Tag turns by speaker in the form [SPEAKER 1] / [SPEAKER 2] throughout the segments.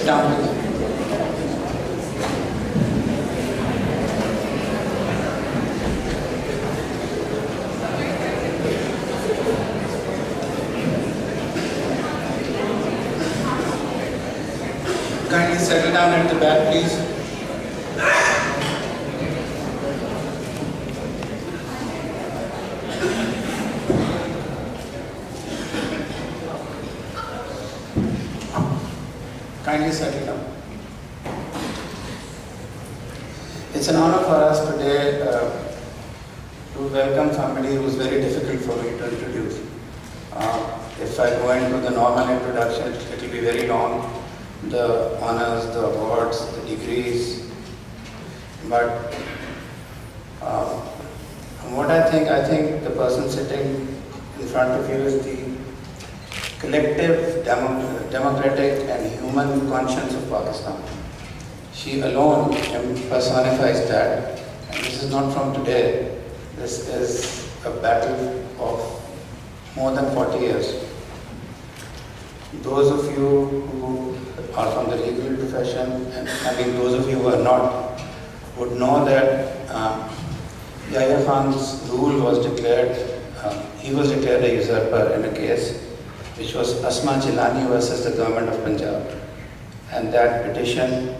[SPEAKER 1] Sit down, please. Kindly settle down at the back, please. Kindly settle down. It's an honor for us today to welcome somebody who is very difficult for me to introduce. If I go into the normal introduction, it will be very long. The honors, the awards, the degrees. But what I think the person sitting in front of you is the collective, democratic and human conscience of Pakistan. She alone personifies that. And this is not from today. This is a battle of more than 40 years. Those of you who are from the legal profession, and those of you who are not, would know that Yahya Khan's rule was declared, he was declared a usurper in a case which was Asma Jehangir versus the government of Punjab. And that petition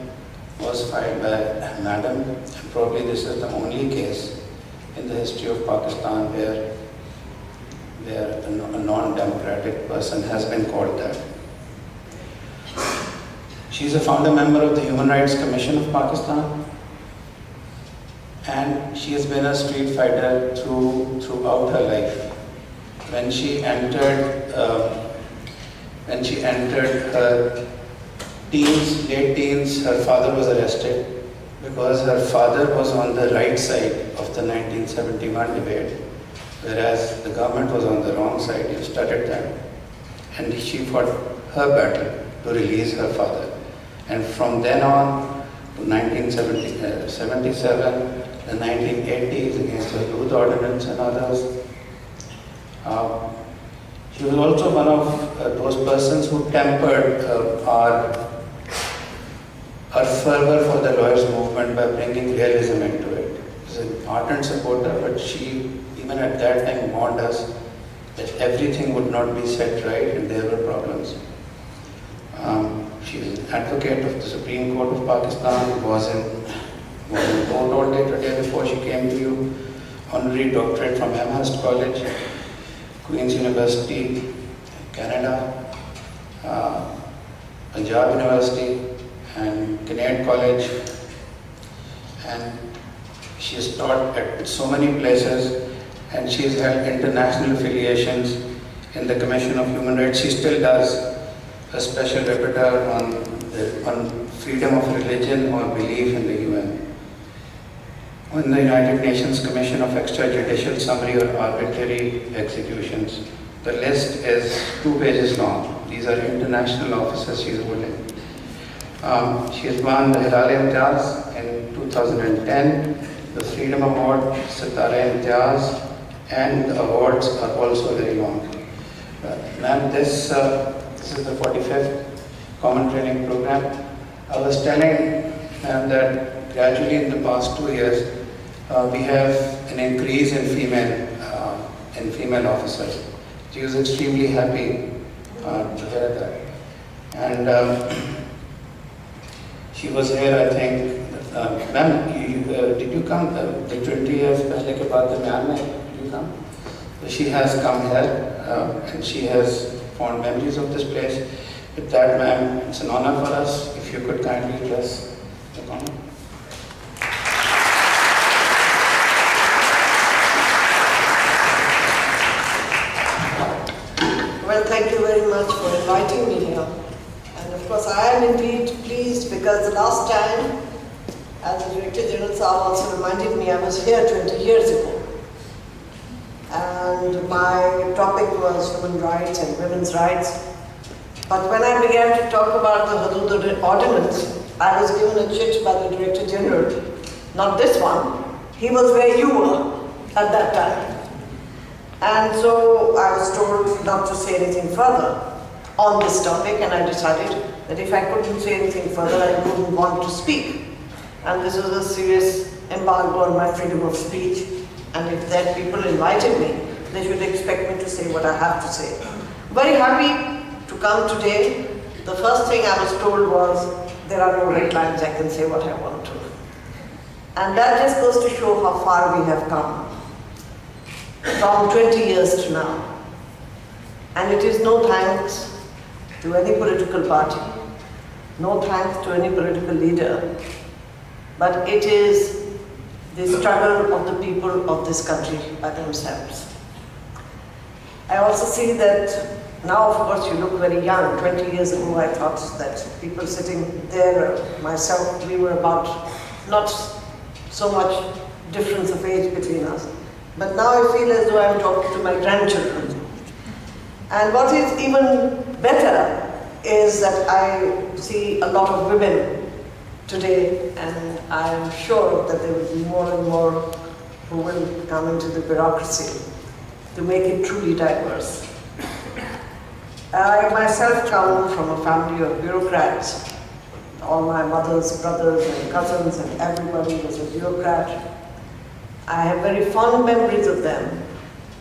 [SPEAKER 1] was filed by a madam, and probably this is the only case in the history of Pakistan where a non-democratic person has been called that. She is a founder member of the Human Rights Commission of Pakistan, and she has been a street fighter throughout her life. When she entered her late teens, her father was arrested because her father was on the right side of the 1971 debate, whereas the government was on the wrong side. You studied that. And she fought her battle to release her father. And from then on to 1977, the 1980s against the youth ordinance and others. She was also one of those persons who tempered our fervor for the lawyers' movement by bringing realism into it. She was an ardent supporter, but she, even at that time, warned us that everything would not be set right and there were problems. She is an advocate of the Supreme Court of Pakistan, was in court all day today before she came to you. Honorary doctorate from Amherst College, Queen's University, Canada, Punjab University, and Kinnaird College. And she has taught at so many places, and she has held international affiliations in the Commission of Human Rights. She still does a special rapporteur on freedom of religion or belief in the UN. On the United Nations Commission of Extrajudicial Summary or Arbitrary Executions. The list is 2 pages long. These are international offices she is holding. She has won the Hilal Imtiaz in 2010, the Freedom Award, Sitara Imtiaz, and the awards are also very long. Ma'am, this is the 45th Common Training Program. I was telling ma'am that gradually in the past 2 years, we have an increase in female officers. She was extremely happy to hear that. And she was here, I think, ma'am, did you come? The 20 years pehle ke baad darmiyan mein, did you come? So she has come here and she has fond memories of this place. With that, ma'am, it's an honor for us if you could kindly address the comment.
[SPEAKER 2] Well, thank you very much for inviting me here. And of course, I am indeed pleased because the last time, as the Director General Saab also reminded me, I was here 20 years ago. And my topic was human rights and women's rights. But when I began to talk about the Hudud Ordinance, I was given a chit by the Director General, not this one. He was where you were at that time. And so I was told not to say anything further on this topic, and I decided that if I couldn't say anything further, I wouldn't want to speak. And this was a serious embargo on my freedom of speech. And if that people invited me, they should expect me to say what I have to say. Very happy to come today. The first thing I was told was, there are no red lines, I can say what I want to. And that just goes to show how far we have come, from 20 years to now. And it is no thanks to any political party, no thanks to any political leader, but it is the struggle of the people of this country by themselves. I also see that now, of course, you look very young. 20 years ago, I thought that people sitting there, myself, we were about not so much difference of age between us. But now I feel as though I'm talking to my grandchildren. And what is even better is that I see a lot of women today, and I'm sure that there will be more and more who will come into the bureaucracy to make it truly diverse. I myself come from a family of bureaucrats. All my mother's brothers and cousins and everybody was a bureaucrat. I have very fond memories of them,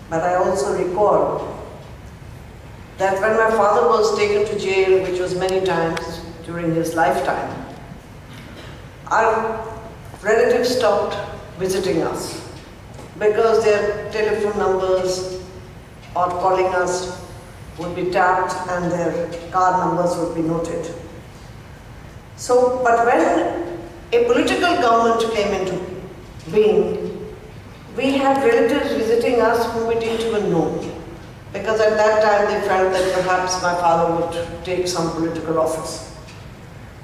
[SPEAKER 2] but I also recall that when my father was taken to jail, which was many times during his lifetime, our relatives stopped visiting us because their telephone numbers or calling us would be tapped and their car numbers would be noted. So, but when a political government came into being, we had relatives visiting us whom we didn't even know, because at that time they felt that perhaps my father would take some political office.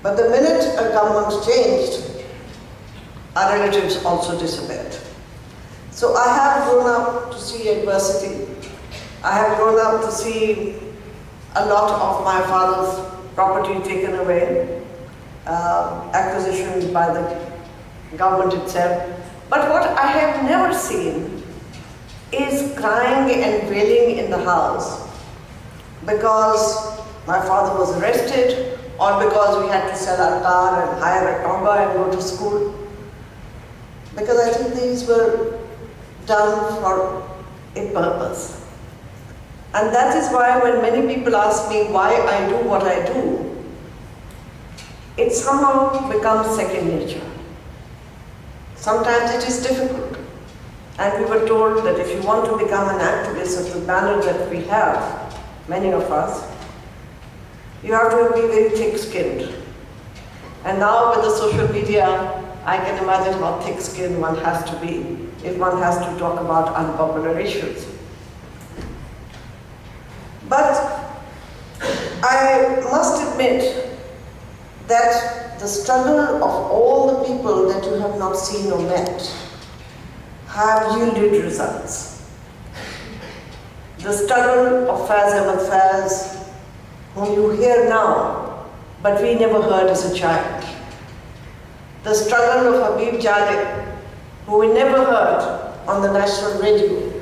[SPEAKER 2] But the minute a government changed, our relatives also disappeared. So I have grown up to see adversity. I have grown up to see a lot of my father's property taken away, acquisitions by the government itself. But what I have never seen is crying and wailing in the house because my father was arrested or because we had to sell our car and hire a tonga and go to school. Because I think these were done for a purpose. And that is why when many people ask me why I do what I do, it somehow becomes second nature. Sometimes it is difficult. And we were told that if you want to become an activist of the banner that we have, many of us, you have to be very thick-skinned. And now with the social media, I can imagine how thick-skinned one has to be if one has to talk about unpopular issues. But I must admit that the struggle of all the people that you have not seen or met have yielded results. The struggle of Faz Ahmad Faz, whom you hear now, but we never heard as a child. The struggle of Habib Jaleh, who we never heard on the national radio,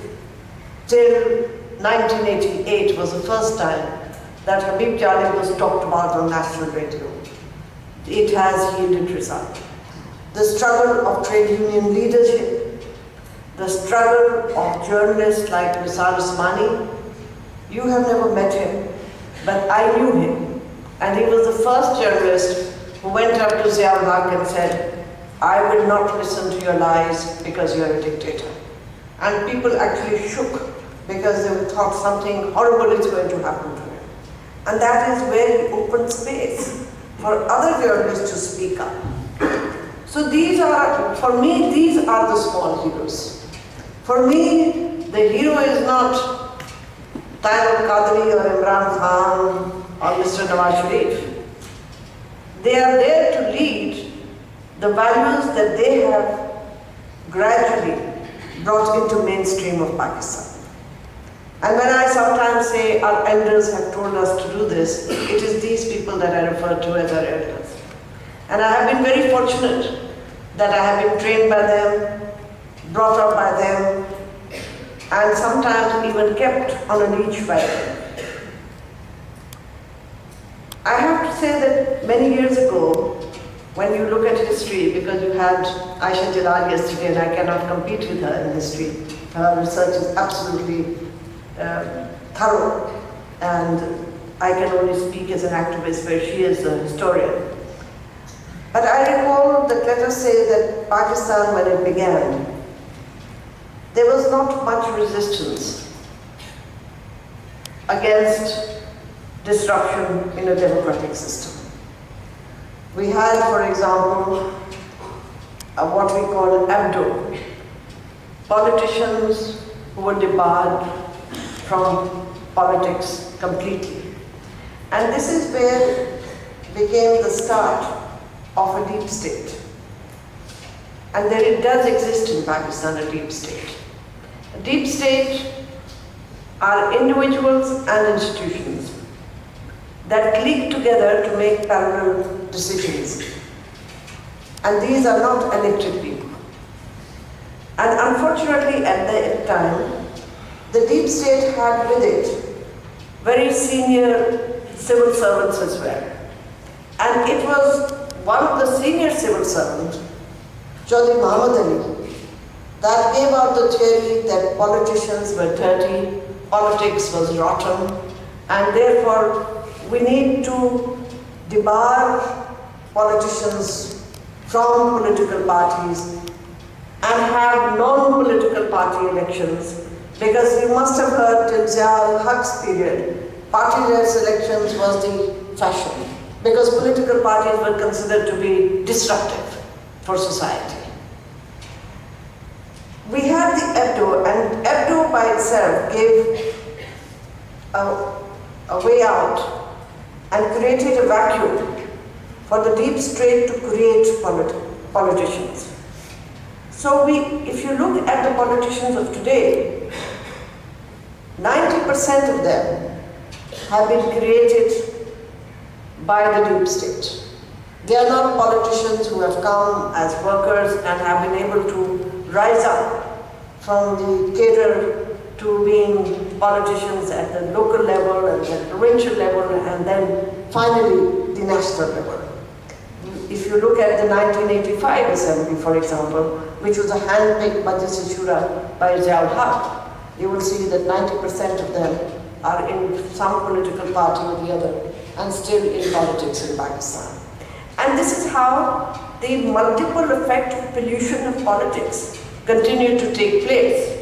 [SPEAKER 2] till 1988 was the first time that Habib Jaleh was talked about on national radio. It has yielded result. The struggle of trade union leadership, the struggle of journalists like Misal Usmani. You have never met him, but I knew him. And he was the first journalist who went up to Zia-ul Haq and said, I will not listen to your lies because you are a dictator. And people actually shook because they thought something horrible is going to happen to him. And that is where he opened space for other journalists to speak up. So these are, for me, these are the small heroes. For me, the hero is not Tayyib al-Qadri or Imran Khan or Mr. Nawaz Sharif. They are there to lead the values that they have gradually brought into mainstream of Pakistan. And when I sometimes say our elders have told us to do this, it is these people that I refer to as our elders. And I have been very fortunate that I have been trained by them, brought up by them, and sometimes even kept on a leash by them. I have to say that many years ago, when you look at history, because you had Asma Jehangir yesterday and I cannot compete with her in history, her research is absolutely thorough, and I can only speak as an activist where she is a historian. But I recall that, let us say that Pakistan, when it began, there was not much resistance against disruption in a democratic system. We had, for example, what we call an abdo, politicians who were debarred from politics completely. And this is where became the start of a deep state. And there it does exist in Pakistan, a deep state. A deep state are individuals and institutions that click together to make parallel decisions. And these are not elected people. And unfortunately, at that time, the deep state had with it very senior civil servants as well. And it was one of the senior civil servants, Chaudhry Muhammad Ali, that gave out the theory that politicians were dirty, politics was rotten, and therefore we need to debar politicians from political parties and have non-political party elections, because you must have heard till Zia-ul-Haq's period, party-led elections was the fashion, because political parties were considered to be disruptive for society. We had the abdo, and abdo by itself gave a way out and created a vacuum for the deep state to create politicians. So if you look at the politicians of today, 90% of them have been created by the deep state. They are not politicians who have come as workers and have been able to rise up from the cadre to being politicians at the local level and the provincial level and then finally the national level. If you look at the 1985 assembly, for example, which was a hand-picked Majlis-e-Shura by Zia-ul-Haq, you will see that 90% of them are in some political party or the other and still in politics in Pakistan. And this is how the multiple effect of pollution of politics continue to take place.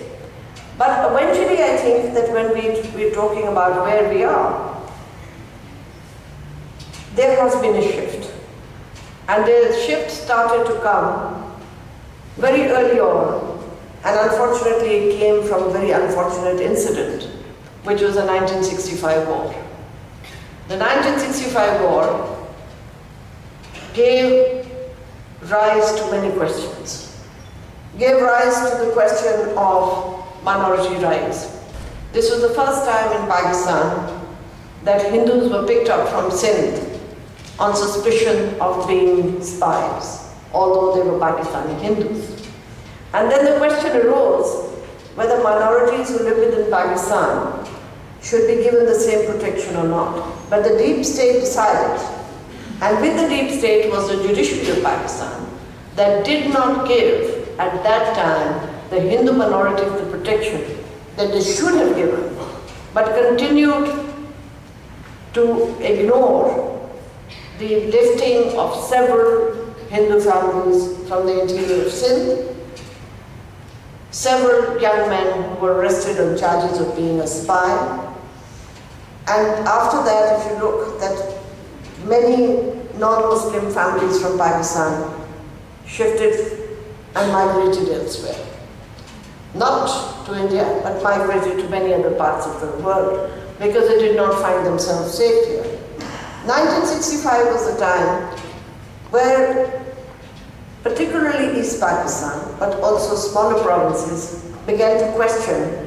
[SPEAKER 2] But eventually I think that when we're talking about where we are, there has been a shift. And the shift started to come very early on, and unfortunately it came from a very unfortunate incident, which was the 1965 war. The 1965 war gave rise to many questions. Gave rise to the question of minority rights. This was the first time in Pakistan that Hindus were picked up from Sindh on suspicion of being spies, although they were Pakistani Hindus. And then the question arose whether minorities who live within Pakistan should be given the same protection or not. But the deep state decided, and with the deep state was the judiciary of Pakistan, that did not give, at that time, the Hindu minorities the protection that they should have given, but continued to ignore the lifting of several Hindu families from the interior of Sindh, several young men who were arrested on charges of being a spy, and after that, if you look, that many non-Muslim families from Pakistan shifted and migrated elsewhere. Not to India, but migrated to many other parts of the world because they did not find themselves safe here. 1965 was the time where particularly East Pakistan, but also smaller provinces, began to question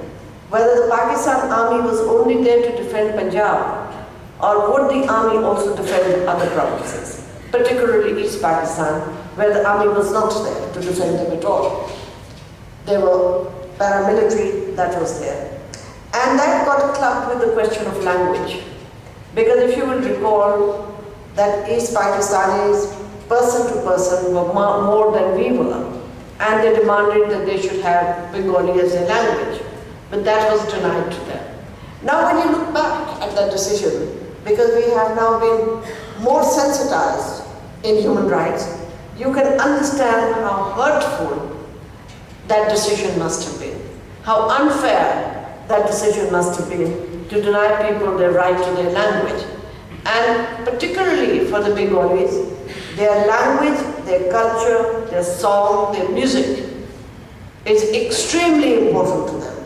[SPEAKER 2] whether the Pakistan army was only there to defend Punjab, or would the army also defend other provinces, particularly East Pakistan, where the army was not there to defend them at all. There were paramilitary that was there. And that got clubbed with the question of language. Because if you will recall, that East Pakistanis, person to person, were more than we were, and they demanded that they should have Bengali as their language, but that was denied to them. Now when you look back at that decision, because we have now been more sensitized in human rights, you can understand how hurtful that decision must have been, how unfair that decision must have been to deny people their right to their language. And particularly for the Bengalis, their language, their culture, their song, their music is extremely important to them.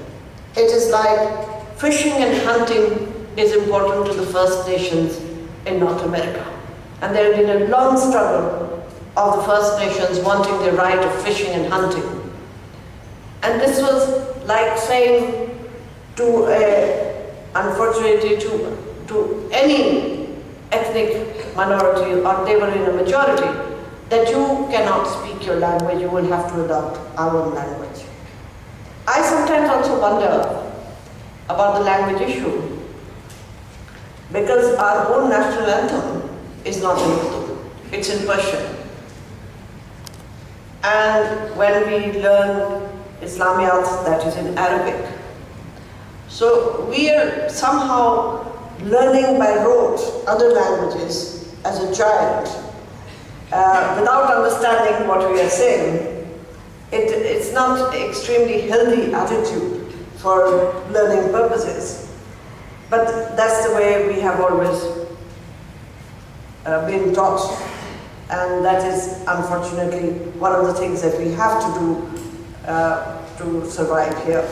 [SPEAKER 2] It is like fishing and hunting is important to the First Nations in North America. And there has been a long struggle of the First Nations wanting their right of fishing and hunting. And this was like saying unfortunately to any ethnic minority, or they were in a majority, that you cannot speak your language, you will have to adopt our own language. I sometimes also wonder about the language issue, because our own national anthem is not in Urdu, it's in Persian. And when we learn Islamiyat, that is in Arabic. So we are somehow learning by rote other languages as a child, without understanding what we are saying. It's not an extremely healthy attitude for learning purposes. But that's the way we have always been taught. And that is unfortunately one of the things that we have to do to survive here.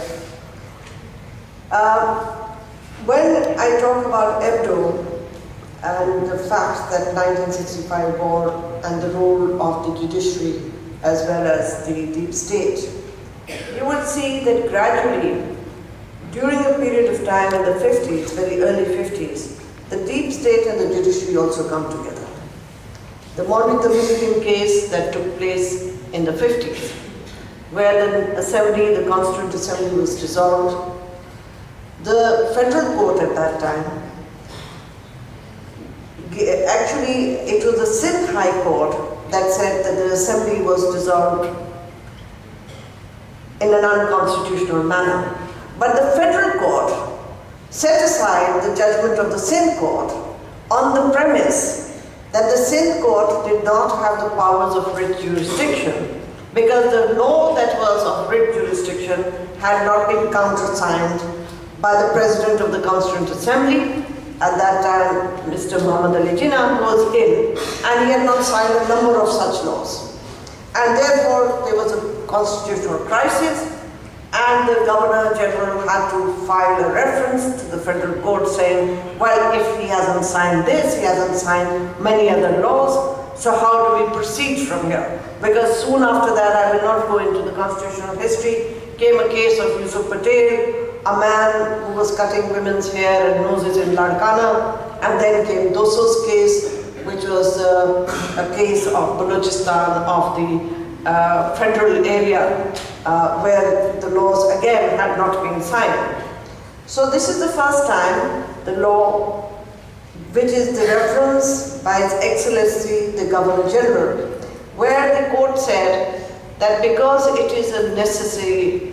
[SPEAKER 2] When I talk about Hebdo and the fact that 1965 war and the role of the judiciary as well as the deep state, you will see that gradually, during a period of time in the 50s, very early 50s, the deep state and the judiciary also come together. The Maulid Muslim case that took place in the 50s, where the assembly, the Constituent Assembly was dissolved, the federal court at that time, actually it was the Sindh High Court that said that the assembly was dissolved in an unconstitutional manner. But the federal court set aside the judgment of the Sindh court on the premise that the Sindh court did not have the powers of writ jurisdiction, because the law that was of writ jurisdiction had not been countersigned by the President of the Constituent Assembly. At that time, Mr. Muhammad Ali Jinnah was ill, and he had not signed a number of such laws. And therefore, there was a constitutional crisis, and the Governor General had to file a reference to the federal court saying, well, if he hasn't signed this, he hasn't signed many other laws, so how do we proceed from here? Because soon after that, I will not go into the constitutional history, came a case of Yusuf Patel, a man who was cutting women's hair and noses in Larkana, and then came Doso's case, which was a case of Balochistan, of the federal area, where the laws again had not been signed. So this is the first time the law, which is the reference by His Excellency the Governor General, where the court said that because it is a necessary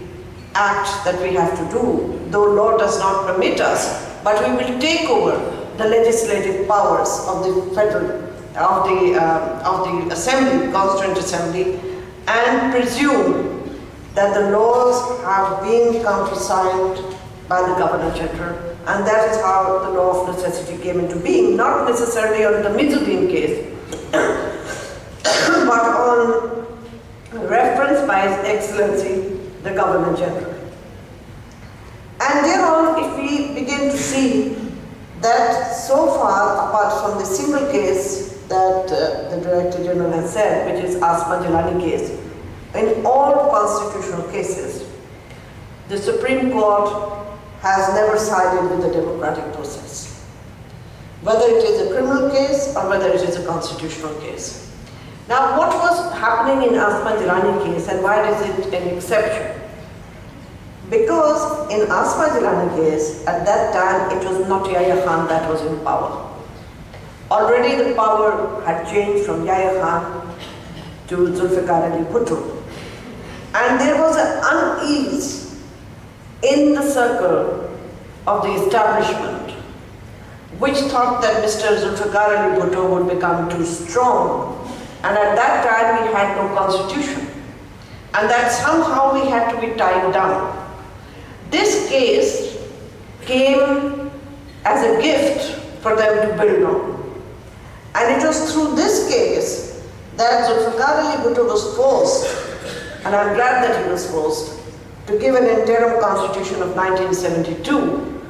[SPEAKER 2] act that we have to do, though law does not permit us, but we will take over the legislative powers of the federal, of the assembly, Constituent Assembly, and presume that the laws have been countersigned by the Governor General, and that is how the law of necessity came into being, not necessarily on the Mizuddin case, but on reference by His Excellency the Governor General. And thereon, if we begin to see that so far, apart from the single case that the Director General has said, which is Asma Jehangir case, in all constitutional cases, the Supreme Court has never sided with the democratic process, whether it is a criminal case or whether it is a constitutional case. Now, what was happening in Asma Jehangir case, and why is it an exception? Because in Asma Jehangir case, at that time, it was not Yahya Khan that was in power. Already the power had changed from Yahya Khan to Zulfikar Ali Bhutto. And there was an unease in the circle of the establishment, which thought that Mr. Zulfikar Ali Bhutto would become too strong. And at that time we had no constitution. And that somehow we had to be tied down. This case came as a gift for them to build on. And it was through this case that Zulfikar Ali Bhutto was forced, and I'm glad that he was forced, to give an interim constitution of 1972,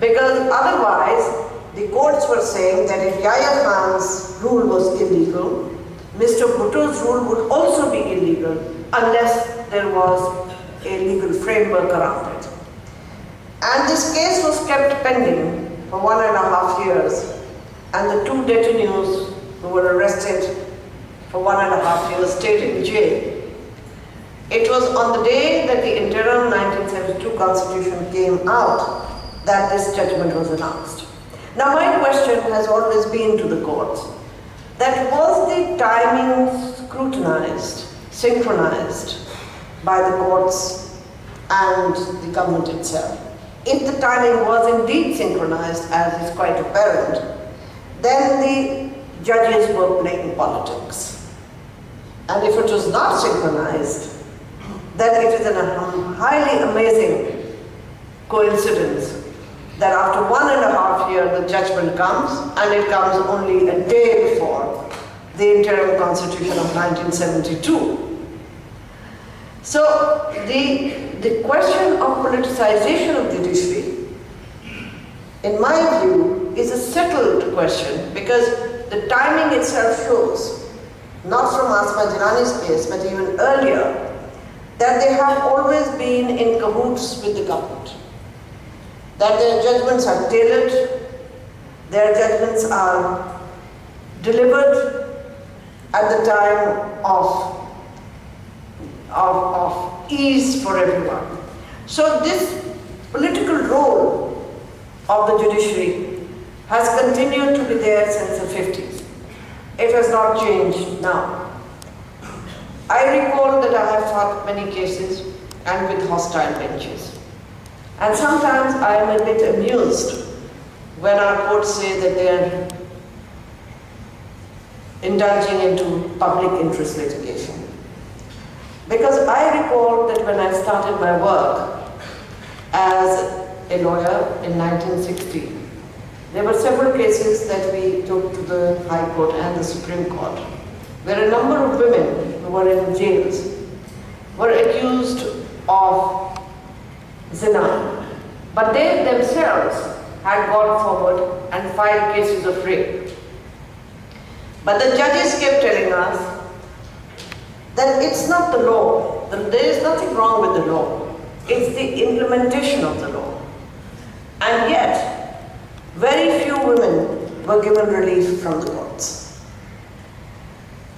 [SPEAKER 2] because otherwise the courts were saying that if Yahya Khan's rule was illegal, Mr. Bhutto's rule would also be illegal unless there was a legal framework around it. And this case was kept pending for 1.5 years, and the two detainees who were arrested for 1.5 years stayed in jail. It was on the day that the interim 1972 constitution came out that this judgment was announced. Now my question has always been to the courts, that was the timing scrutinized, synchronized by the courts and the government itself? If the timing was indeed synchronized, as is quite apparent, then the judges were playing politics. And if it was not synchronized, then it is a highly amazing coincidence that after 1.5 years the judgment comes, and it comes only a day before the interim constitution of 1972. So the question of politicization of judiciary, in my view, is a settled question, because the timing itself shows, not from Asma Jehangir's case, but even earlier, that they have always been in cahoots with the government. That their judgments are tailored, their judgments are delivered at the time of ease for everyone. So this political role of the judiciary has continued to be there since the 50s. It has not changed now. I recall that I have fought many cases and with hostile benches. And sometimes I am a bit amused when our courts say that they are indulging into public interest litigation. Because I recall that when I started my work as a lawyer in 1960, there were several cases that we took to the High Court and the Supreme Court, where a number of women who were in jails were accused of zina, but they themselves had gone forward and filed cases of rape. But the judges kept telling us that it's not the law, there is nothing wrong with the law, it's the implementation of the law. And yet, very few women were given relief from the courts.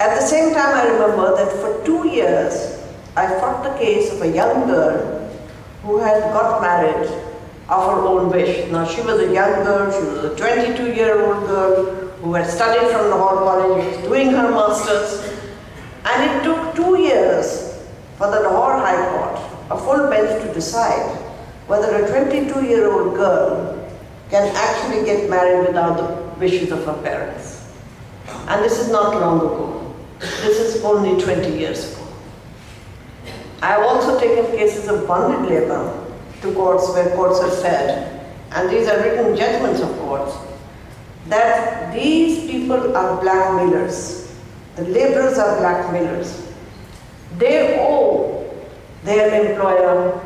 [SPEAKER 2] At the same time, I remember that for 2 years, I fought the case of a young girl who had got married of her own wish. Now, she was a young girl, she was a 22-year-old girl who had studied from Lahore College, was doing her master's, and it took 2 years for the Lahore High Court, a full bench, to decide whether a 22-year-old girl can actually get married without the wishes of her parents. And this is not long ago. This is only 20 years ago. I have also taken cases of bonded labor to courts where courts have said, and these are written judgments of courts, that these people are blackmailers. The laborers are blackmailers. They owe their employer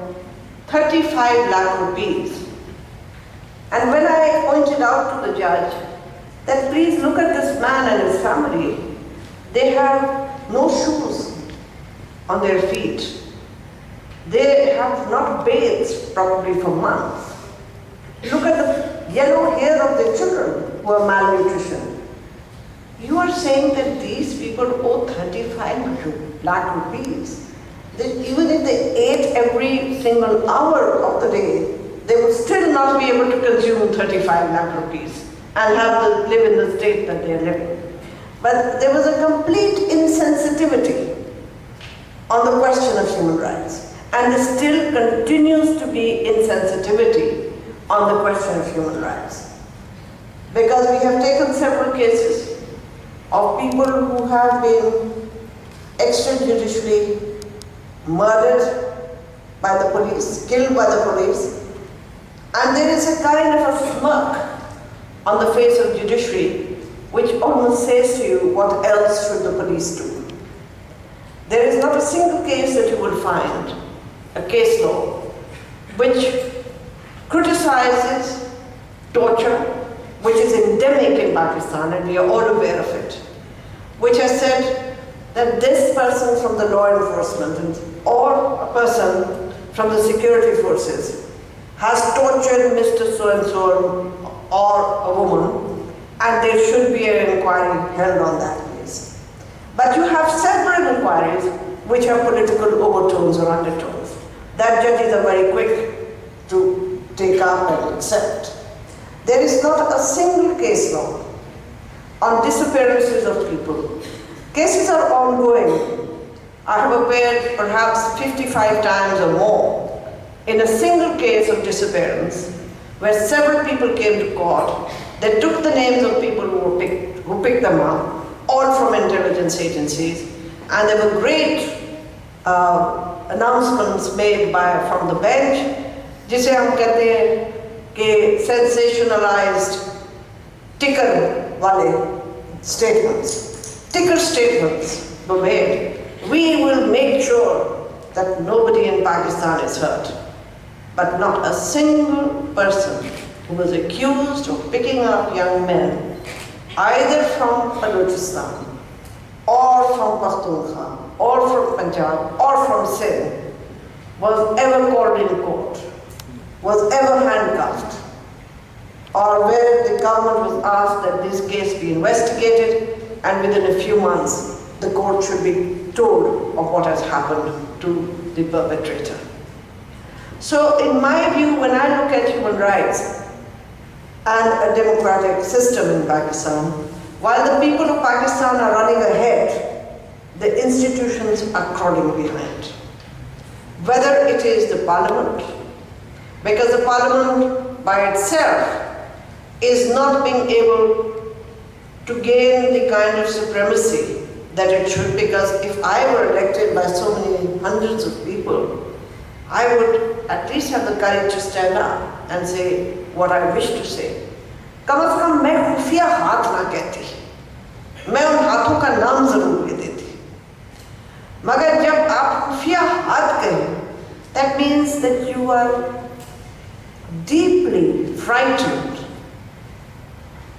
[SPEAKER 2] 35 lakh rupees. And when I pointed out to the judge that please look at this man and his family, they have no shoes on their feet. They have not bathed properly for months. Look at the yellow hair of their children who are malnutrition. You are saying that these people owe 35 lakh rupees. That even if they ate every single hour of the day, they would still not be able to consume 35 lakh rupees. and live in the state that they are living. But there was a complete insensitivity on the question of human rights, and there still continues to be insensitivity on the question of human rights. Because we have taken several cases of people who have been extrajudicially murdered by the police, killed by the police, and there is a kind of a smirk on the face of judiciary which almost says to you, what else should the police do? There is not a single case that you will find, a case law, which criticizes torture, which is endemic in Pakistan, and we are all aware of it, which has said that this person from the law enforcement or a person from the security forces has tortured Mr. So-and-so or a woman, and there should be an inquiry held on that case. But you have several inquiries which have political overtones or undertones that judges are very quick to take up and accept. There is not a single case law on disappearances of people. Cases are ongoing. I have appeared perhaps 55 times or more in a single case of disappearance where several people came to court. They took the names of people who picked them up, all from intelligence agencies, and there were great announcements made from the bench, जिसे हम कहते हैं कि sensationalized ticker wale statements. Ticker statements were made. We will make sure that nobody in Pakistan is hurt. But not a single person who was accused of picking up young men, either from Balochistan, or from Pakhtunkhwa, or from Punjab, or from Sindh, was ever called in court, was ever handcuffed, or where the government was asked that this case be investigated, and within a few months, the court should be told of what has happened to the perpetrator. So in my view, when I look at human rights and a democratic system in Pakistan, while the people of Pakistan are running ahead, the institutions are crawling behind. Whether it is the parliament, because the parliament by itself is not being able to gain the kind of supremacy that it should, because if I were elected by so many hundreds of people, I would at least have the courage to stand up and say what I wish to say. कम से कम मैं खुफिया हाथ ना कहती, मैं उन हाथों का नाम जरूर ले देती। मगर जब आप खुफिया हाथ कहें, that means that you are deeply frightened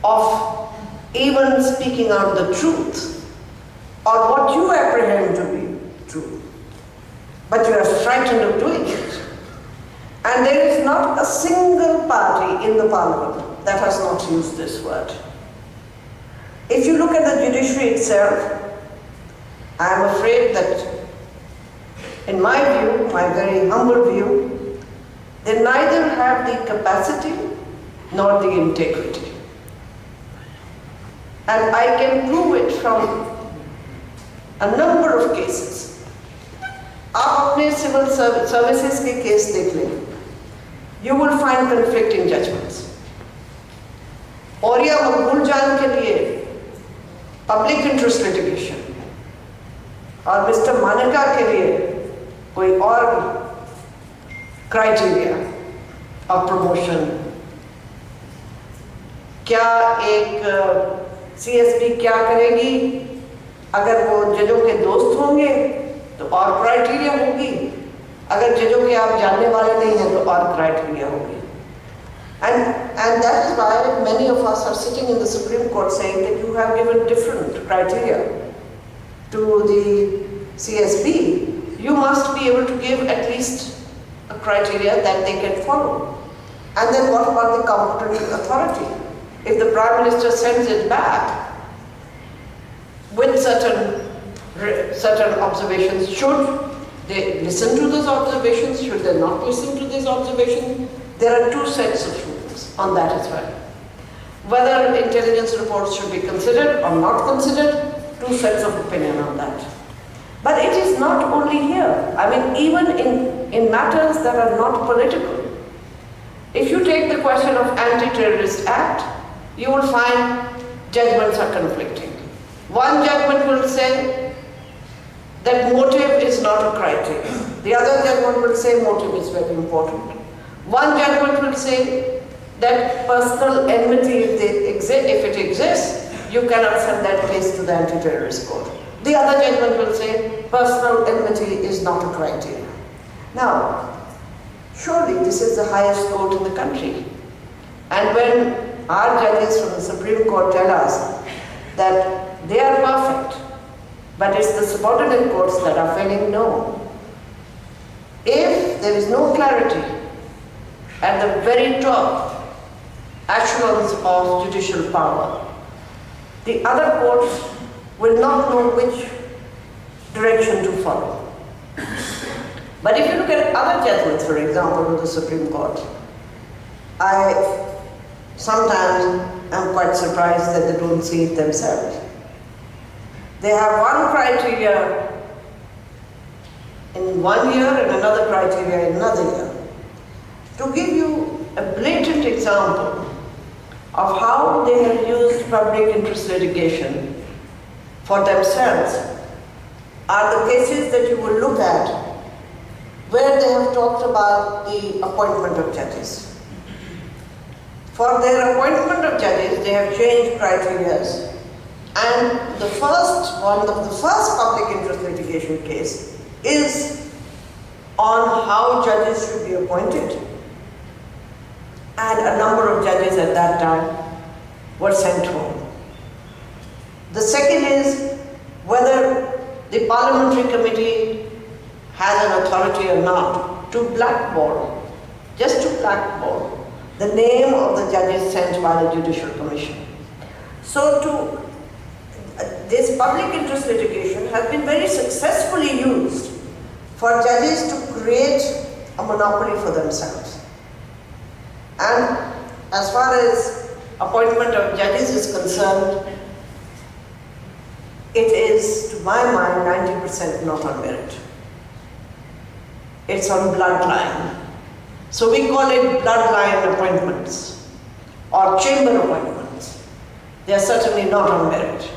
[SPEAKER 2] of even speaking out the truth or what you apprehend to be true. But you are frightened of doing it. And there is not a single party in the parliament that has not used this word. If you look at the judiciary itself, I am afraid that, in my view, my very humble view, they neither have the capacity nor the integrity. And I can prove it from a number of cases. आप अपने civil services के case देख लें, you will find conflicting judgments. और या मकबूल जान के लिए public interest litigation, और मिस्टर मानेका के लिए कोई और criteria of promotion. क्या एक CSP क्या करेगी अगर वो जजों के दोस्त होंगे तो और क्राइटेरिया होगी, अगर जजों के आप जानने वाले नहीं हैं तो और क्राइटेरिया होगी. And that is why many of us are sitting in the Supreme Court saying that you have given different criteria to the CSP. You must be able to give at least a criteria that they can follow. And then what about the competent authority? If the Prime Minister sends it back with certain observations, should they listen to those observations? Should they not listen to these observations? There are two sets of rules on that as well. whether intelligence reports should be considered or not considered, two sets of opinion on that. But it is not only here. I mean, even in matters that are not political. If you take the question of Anti-Terrorist Act, you will find judgments are conflicting. One judgment will say that motive is not a criteria. The other judgment will say motive is very important. One judgment will say that personal enmity, if it exists, you cannot send that case to the anti-terrorist court. The other judgment will say personal enmity is not a criteria. Now, surely this is the highest court in the country. And when our judges from the Supreme Court tell us that they are perfect, but it's the subordinate courts that are failing, no. If there is no clarity at the very top echelons of judicial power, the other courts will not know which direction to follow. But if you look at other judgments, for example, of the Supreme Court, I sometimes am quite surprised that they don't see it themselves. They have one criteria in 1 year and another criteria in another year. To give you a blatant example of how they have used public interest litigation for themselves are the cases that you will look at where they have talked about the appointment of judges. For their appointment of judges, they have changed criteria. And the first public interest litigation case is on how judges should be appointed. And a number of judges at that time were sent home. The second is whether the parliamentary committee has an authority or not to blackball, just to blackball, the name of the judges sent by the Judicial Commission. So this public interest litigation has been very successfully used for judges to create a monopoly for themselves. And as far as appointment of judges is concerned, it is, to my mind, 90% not on merit. It's on bloodline. So we call it bloodline appointments or chamber appointments. They are certainly not on merit.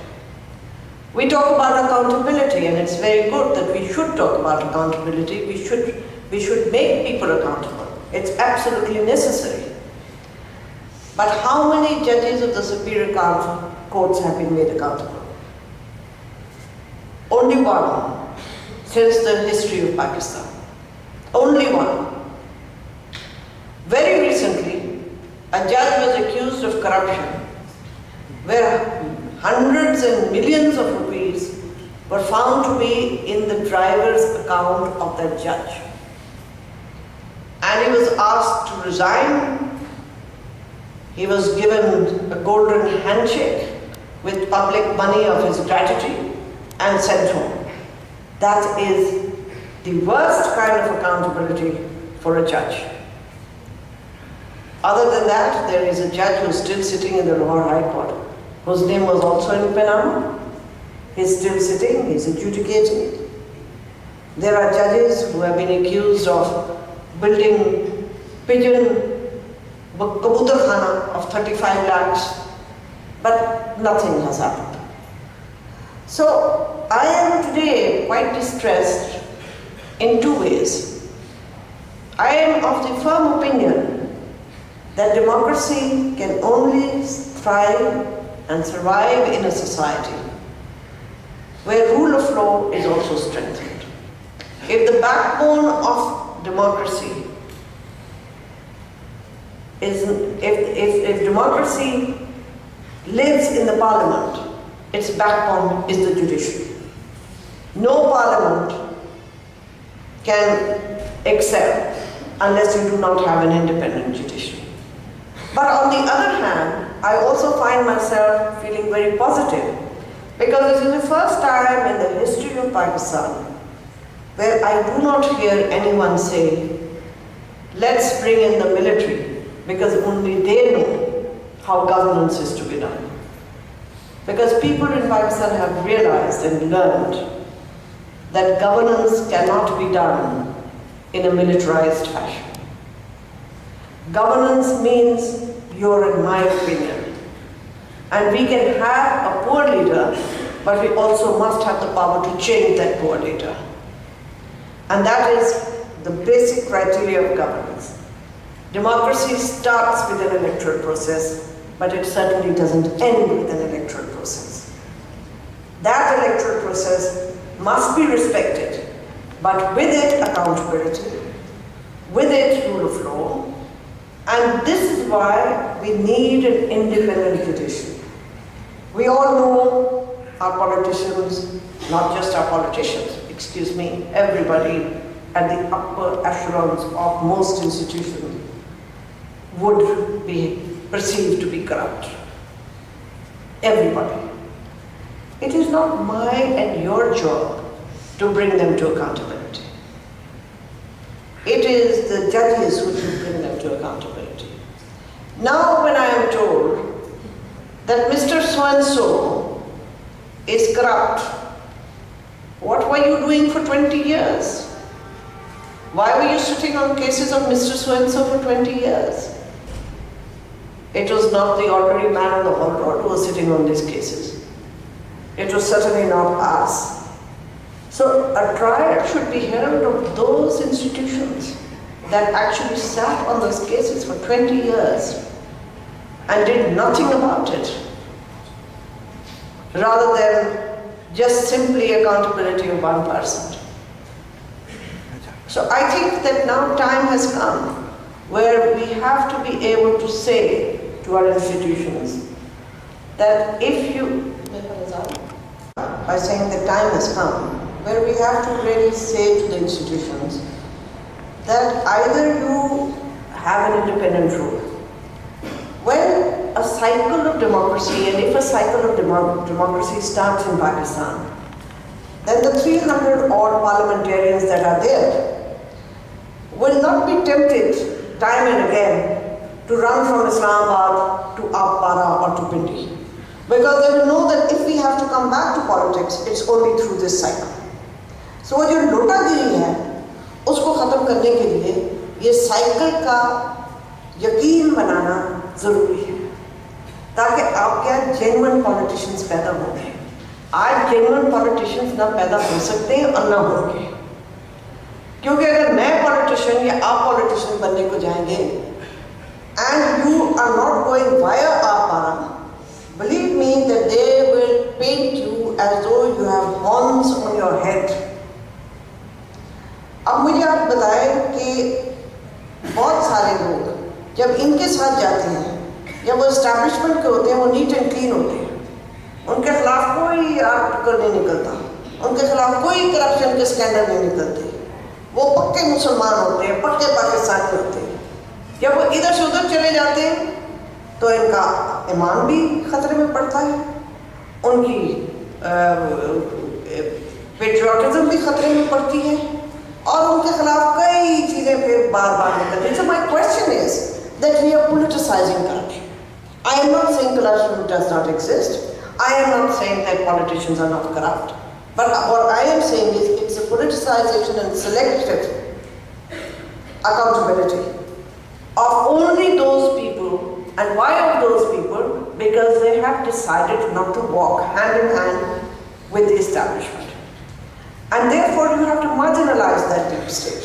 [SPEAKER 2] We talk about accountability, and it's very good that we should talk about accountability. We should make people accountable. It's absolutely necessary. But how many judges of the superior courts have been made accountable? Only one since the history of Pakistan. Only one. Very recently, a judge was accused of corruption, where hundreds and millions of rupees were found to be in the driver's account of that judge. And he was asked to resign. He was given a golden handshake with public money of his gratitude and sent home. That is the worst kind of accountability for a judge. Other than that, there is a judge who is still sitting in the Lahore High Court, whose name was also in Panama. He's still sitting, he's adjudicating. There are judges who have been accused of building pigeon kabutar khana of 35 lakhs, but nothing has happened. So I am today quite distressed in two ways. I am of the firm opinion that democracy can only thrive and survive in a society where rule of law is also strengthened. If the backbone of democracy is, if democracy lives in the parliament, its backbone is the judiciary. No parliament can excel unless you do not have an independent judiciary. But on the other hand, I also find myself feeling very positive because this is the first time in the history of Pakistan where I do not hear anyone say, let's bring in the military because only they know how governance is to be done. Because people in Pakistan have realized and learned that governance cannot be done in a militarized fashion. Governance means your and my opinion. And we can have a poor leader, but we also must have the power to change that poor leader. And that is the basic criteria of governance. Democracy starts with an electoral process, but it certainly doesn't end with an electoral process. That electoral process must be respected, but with it accountability, with it rule of law, and this is why we need an independent judiciary. We all know our politicians, not just our politicians, excuse me, everybody at the upper echelons of most institutions would be perceived to be corrupt. Everybody. It is not my and your job to bring them to accountability. It is the judges who should bring them to accountability. Now when I am told that Mr. So-and-so is corrupt, what were you doing for 20 years? Why were you sitting on cases of Mr. So-and-so for 20 years? It was not the ordinary man on the hall road who was sitting on these cases. It was certainly not us. So a trial should be held of those institutions that actually sat on those cases for 20 years and did nothing about it, rather than just simply accountability of one person. So I think that now time has come where we have to be able to say to our institutions that if you, by saying the time has come, where we have to really say to the institutions that either you have an independent rule. When a cycle of democracy, and if a cycle of democracy starts in Pakistan, then the 300 odd parliamentarians that are there will not be tempted time and again to run from Islamabad to Apara or to Pindi. Because they will know that if we have to come back to politics, it's only through this cycle. So वो जो लोटागिरी है, उसको खत्म करने के लिए ये cycle का यकीन बनाना जरूरी है, ताकि आपके यहाँ जेन्युइन पॉलिटिशियंस पैदा होंगे। आज जेन्युइन पॉलिटिशियंस ना पैदा हो सकते हैं और ना होंगे, क्योंकि अगर मैं पॉलिटिशियन या आप पॉलिटिशियन बनने को जाएंगे and you are not going via Apara, believe me that they will paint you as though you have horns on your head. अब मुझे आप बताएं कि बहुत सारे लोग जब इनके साथ जाते हैं, जब वो एस्टैब्लिशमेंट के होते हैं, वो नीट एंड क्लीन होते हैं, उनके खिलाफ कोई आर्टिकल नहीं निकलता, उनके खिलाफ कोई करप्शन के स्कैंडल नहीं निकलते, वो पक्के मुसलमान होते हैं, पक्के पाकिस्तानी होते हैं। जब वो इधर से उधर चले जाते हैं तो इनका ईमान भी खतरे में पड़ता है, उनकी पेट्रियोटिज्म भी खतरे में पड़ती है, और उनके खिलाफ कई चीजें फिर बार-बार निकलती हैं। So my question is that we are politicizing corruption. I am not saying corruption does not exist. I am not saying that politicians are not corrupt. But what I am saying is it's a politicization and selective accountability of only those people. And why of those people? Because they have decided not to walk hand in hand with the establishment. And therefore you have to marginalize that deep state.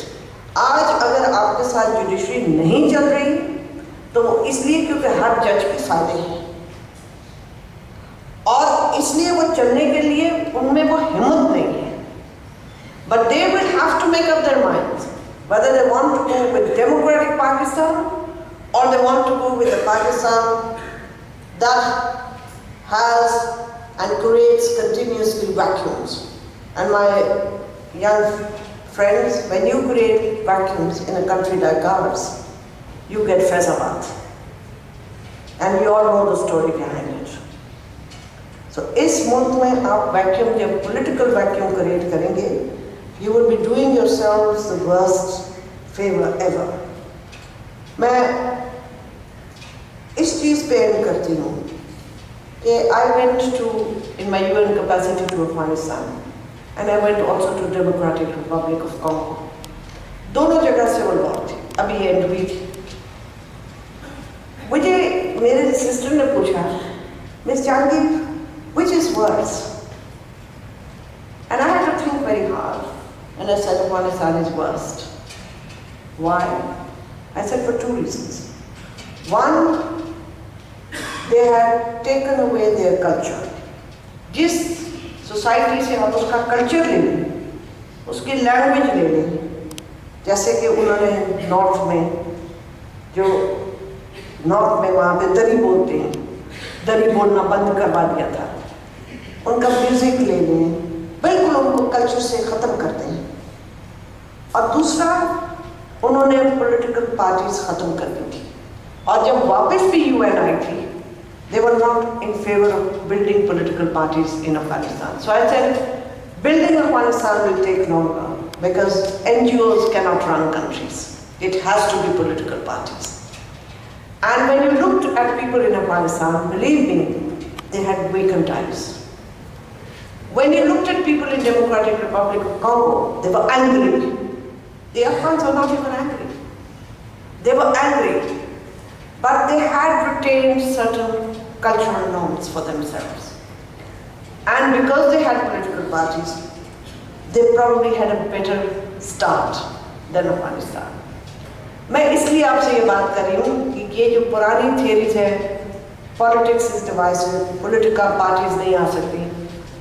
[SPEAKER 2] आज अगर आपके साथ judiciary नहीं चल रही तो वो इसलिए क्योंकि हर जज के फायदे हैं, और इसलिए वो चलने के लिए उनमें वो हिम्मत नहीं है. But they will have to make up their minds whether they want to go with democratic Pakistan or they want to go with a Pakistan that has and creates continuously vacuums. And my young friends, when you create vacuums in a country like ours, you get Faisalabad. And we all know the story behind it. So इस मुल्क में आप vacuum, जब political vacuum create करेंगे, you will be doing yourselves the worst favor ever. मैं इस चीज़ पे and करती हूँ कि I went to, in my UN capacity, to Afghanistan and I went also to Democratic Republic of Congo. दोनों जगह civil war थी, अभी एंड हुई थी। मुझे मेरे सिस्टर ने पूछा, miss Jahangir, which is worse? And I had to think very hard and I said Afghanistan is worst. Why? I said for two reasons. One, they had taken away their culture. जिस society से हम उसका culture ले लें, उसकी language ले लें, जैसे कि उन्होंने नॉर्थ में, जो नॉर्थ में वहाँ पे दरी बोलते हैं, दरी बोलना बंद करवा दिया था, उनका म्यूजिक ले लें, बिल्कुल उनको कल्चर से ख़त्म करते हैं। और दूसरा, उन्होंने पॉलिटिकल पार्टीज ख़त्म कर दी थी। और जब वापस भी यूएन आई थी, they were not in favor of building political parties in Afghanistan. So I said, building Afghanistan will take longer because NGOs cannot run countries. It has to be political parties. And when you looked at people in Afghanistan, believe me, they had vacant eyes. When you looked at people in Democratic Republic of Congo, they were angry. The Afghans were not even angry. They were angry. But they had retained certain cultural norms for themselves. And because they had political parties, they probably had a better start than Afghanistan. मैं इसलिए आपसे ये बात कर रही हूँ कि ये जो पुरानी थियरीज है, politics is divisive, political parties नहीं आ सकती,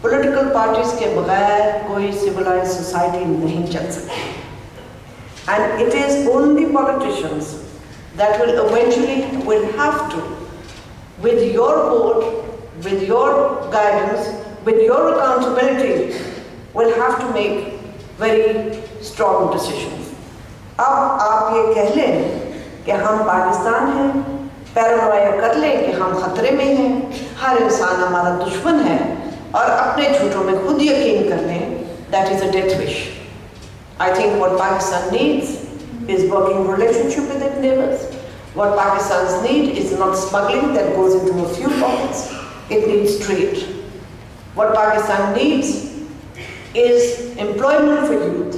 [SPEAKER 2] पॉलिटिकल पार्टीज के बगैर कोई सिविलाइज्ड सोसाइटी नहीं चल सकती। And it is only politicians that will eventually have to, with your vote, with your guidance, with your accountability, will have to make very strong decisions. अब आप ये कह लें कि हम पाकिस्तान हैं, पैरानोया कर लें कि हम खतरे में हैं, हर इंसान हमारा दुश्मन है, और अपने झूठों में खुद यकीन कर लें, that is a death wish. I think what Pakistan needs is working relationship with its neighbors. What Pakistan's need is not smuggling that goes into a few pockets. It needs trade. What Pakistan needs is employment for youth,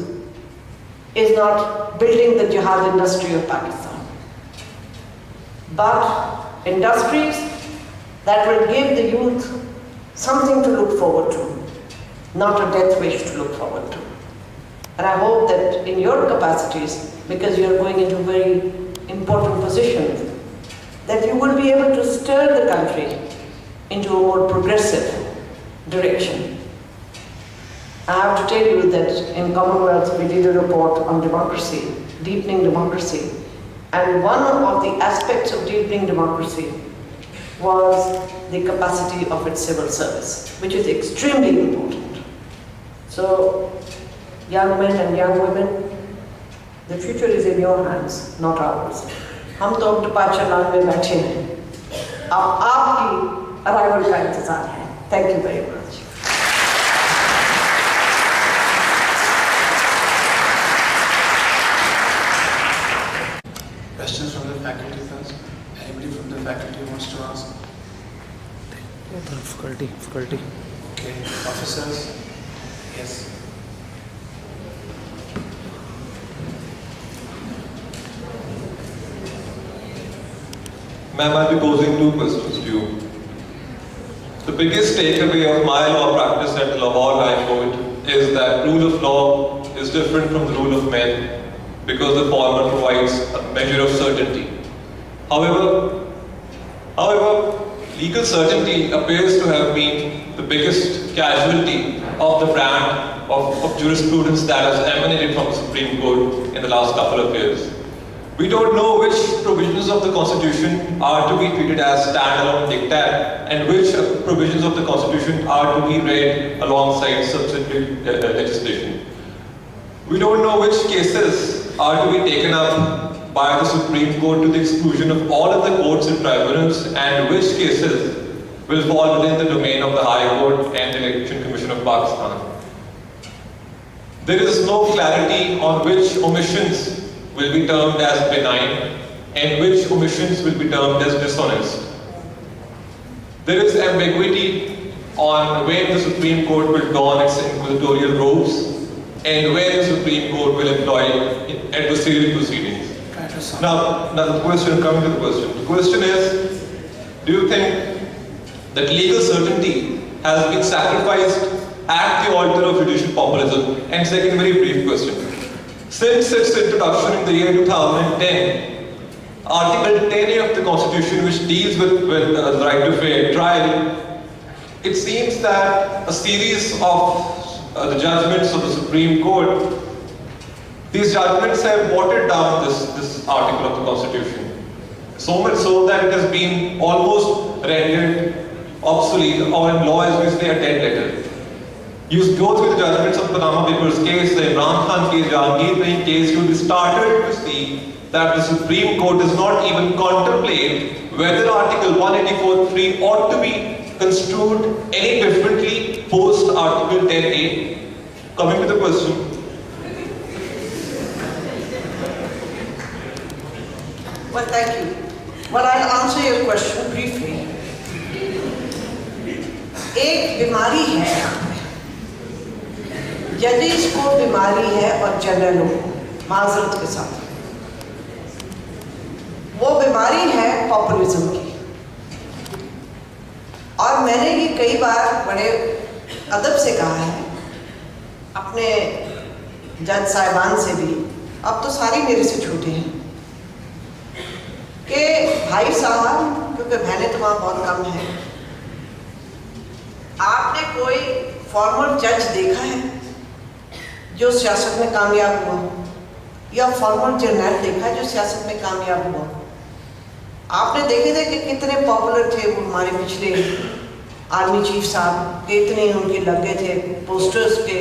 [SPEAKER 2] is not building the jihad industry of Pakistan, but industries that will give the youth something to look forward to, not a death wish to look forward to. And I hope that in your capacities, because you are going into very important positions, that you will be able to stir the country into a more progressive direction. I have to tell you that in Commonwealth we did a report on democracy, deepening democracy, and one of the aspects of deepening democracy was the capacity of its civil service, which is extremely important. So, young men and young women, the future is in your hands, not ours. हम तो अब departure line में बैठे हैं, अब आपकी arrival का इंतजार है. Thank you very much.
[SPEAKER 1] Questions from the faculty first? Anybody from the faculty wants to ask?
[SPEAKER 3] Difficulty.
[SPEAKER 1] Okay, officers? Yes.
[SPEAKER 4] Ma'am, I'll be posing two questions to you. The biggest takeaway of my law practice at Lahore High Court is that rule of law is different from the rule of men because the former provides a measure of certainty. However, legal certainty appears to have been the biggest casualty of the brand of jurisprudence that has emanated from the Supreme Court in the last couple of years. We don't know which provisions of the Constitution are to be treated as standalone dictat and which provisions of the Constitution are to be read alongside subsidiary legislation. We don't know which cases are to be taken up by the Supreme Court to the exclusion of all of the courts and tribunals, and which cases will fall within the domain of the High Court and the Election Commission of Pakistan. There is no clarity on which omissions will be termed as benign and which omissions will be termed as dishonest. There is ambiguity on when the Supreme Court will don its inquisitorial robes and when the Supreme Court will employ adversarial proceedings. Now the question, coming to the question is, do you think that legal certainty has been sacrificed at the altar of judicial populism? And second, very brief question. Since its introduction in the year 2010, Article 10A of the Constitution, which deals with the right to fair trial, it seems that a series of the judgments of the Supreme Court, these judgments have watered down this article of the Constitution. So much so that it has been almost rendered obsolete, or in law as we say, a dead letter. You go through the judgments of the Panama Papers case, the Imran Khan case, Jehangir case, you'll be startled to see that the Supreme Court does not even contemplate whether Article 184(3) ought to be construed any differently post Article 10A. Coming to the question.
[SPEAKER 2] Well, thank you. Well, I'll answer your question briefly. एक बीमारी है यहाँ पे, जजेस को बीमारी है और जनरलों को, माजरत के साथ, वो बीमारी है पॉपुलिज्म की। और मैंने ये कई बार बड़े अदब से कहा है अपने जज साहिबान से भी, अब तो सारे मेरे से छोटे हैं, कि भाई साहब, क्योंकि बहनें तो वहाँ बहुत कम हैं, आपने कोई फॉर्मर जज देखा है जो सियासत में कामयाब हुआ, या फॉर्मर जर्नल देखा है जो सियासत में कामयाब हुआ? आपने देखे थे कि कितने पॉपुलर थे वो हमारे पिछले आर्मी चीफ साहब, कितने उनके लगे थे पोस्टर्स पे,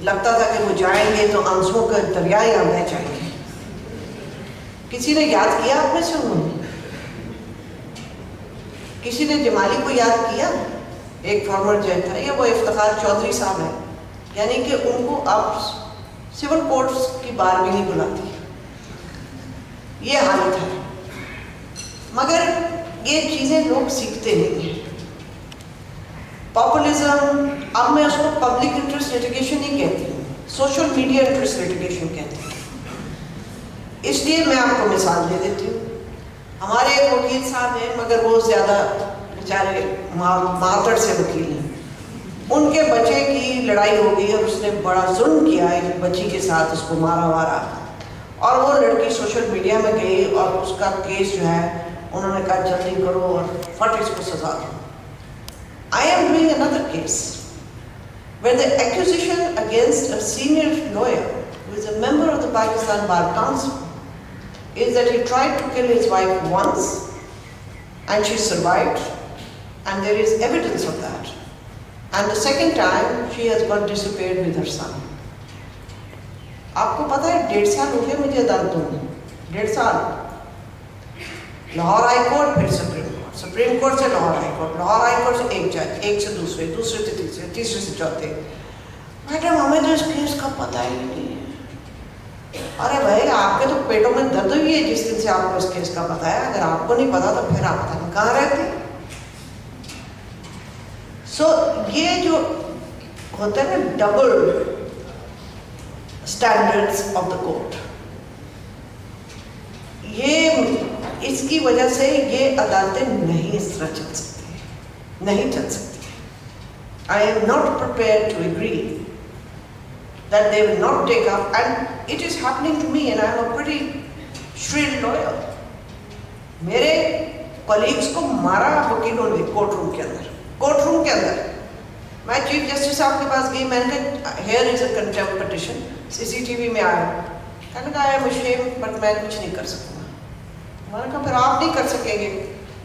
[SPEAKER 2] लगता था कि वो जाएंगे तो आंसुओं का दरिया यहाँ बह जाएंगे। किसी ने याद किया आप में से उन्होंने? किसी ने जमाली को याद किया? एक फॉर्मर जज था, या वो इफ्तिखार चौधरी साहब है, यानी कि उनको अब सिविल कोर्ट्स की बार भी नहीं बुलाती, ये हालत है। मगर ये चीज़ें लोग सीखते नहीं हैं। पॉपुलिज्म, अब मैं उसको पब्लिक इंटरेस्ट लिटिगेशन नहीं कहती हूँ, सोशल मीडिया इंटरेस्ट लिटिगेशन कहती हूँ। इसलिए मैं आपको मिसाल दे देती हूँ। हमारे एक वकील साहब हैं, मगर वो ज़्यादा बेचारे मातड़ से वकील हैं। उनके बच्चे की लड़ाई हो गई और उसने बड़ा जुल्म किया एक बच्ची के साथ, उसको मारा वारा, और वो लड़की सोशल मीडिया में गई और उसका केस जो है उन्होंने कहा जल्दी करो और फट इसको सजा दो। I am doing another case where the accusation against a senior lawyer who is a member of the Pakistan Bar Council is that he tried to kill his wife once and she survived, and there is evidence of that. And the second time she has got disappeared with her son. आपको पता है 1.5 साल हो गए मुझे अदालतों में, 1.5 साल। लाहौर हाई कोर्ट, फिर सुप्रीम कोर्ट, सुप्रीम कोर्ट से Lahore high court, Lahore high court से एक जज, एक से दूसरे, दूसरे से तीसरे, तीसरे से चौथे। मैडम हमें तो इस केस का पता ही नहीं है। अरे भाई, आपके तो पेटों में दर्द हुई है जिस दिन से आपको इस केस का पता है। अगर आपको नहीं पता तो फिर आप पता नहीं कहाँ रहते। सो ये जो होता है ना double standards of the court, ये इसकी वजह से ये अदालतें नहीं इस तरह चल सकती, नहीं चल सकती। I am not prepared to agree that they will not take up, and it is happening to me, and I am a pretty shrewd lawyer. मेरे colleagues को मारा वकीलों ने कोर्ट रूम के अंदर। मैं चीफ जस्टिस साहब के पास गई, मैंने कहा here is a contempt petition, CCTV में आया। मैंने कहा I am ashamed, but मैं कुछ नहीं कर सकूँगा। मैंने कहा फिर आप नहीं कर सकेंगे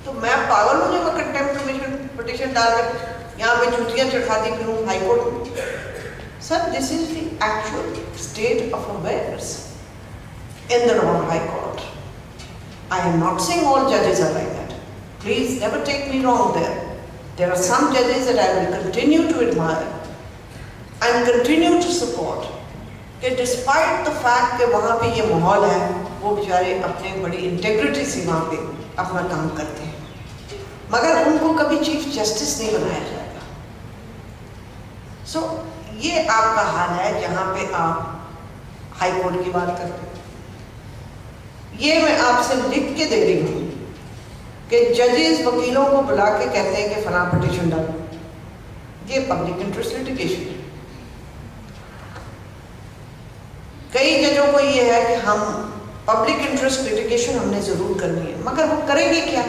[SPEAKER 2] तो मैं पागल हो जाऊँगा कंटेम्प्ट पिटिशन डालकर यहाँ पे जूतियाँ चढ़ाती फिरूँ हाई कोर्ट में। Sir, this is the actual state of affairs in the Lahore High Court. I am not saying all judges are like that. Please never take me wrong there. There are some judges that I will continue to admire and continue to support. कि despite the fact कि वहाँ पे ये माहौल है, वो बेचारे अपने बड़ी इंटेग्रिटी से वहाँ पे अपना काम करते हैं, मगर उनको कभी चीफ जस्टिस नहीं बनाया जाएगा। सो ये आपका हाल है जहाँ पे आप हाई कोर्ट की बात करते हैं। ये मैं आपसे लिख के दे रही हूँ कि जजेस वकीलों को बुला के कहते हैं कि फला पिटीशन डालो, ये पब्लिक इंटरेस्ट लिटिगेशन है। कई जजों को ये है कि हम पब्लिक इंटरेस्ट लिटिगेशन हमने जरूर करनी है, मगर वो करेंगे क्या?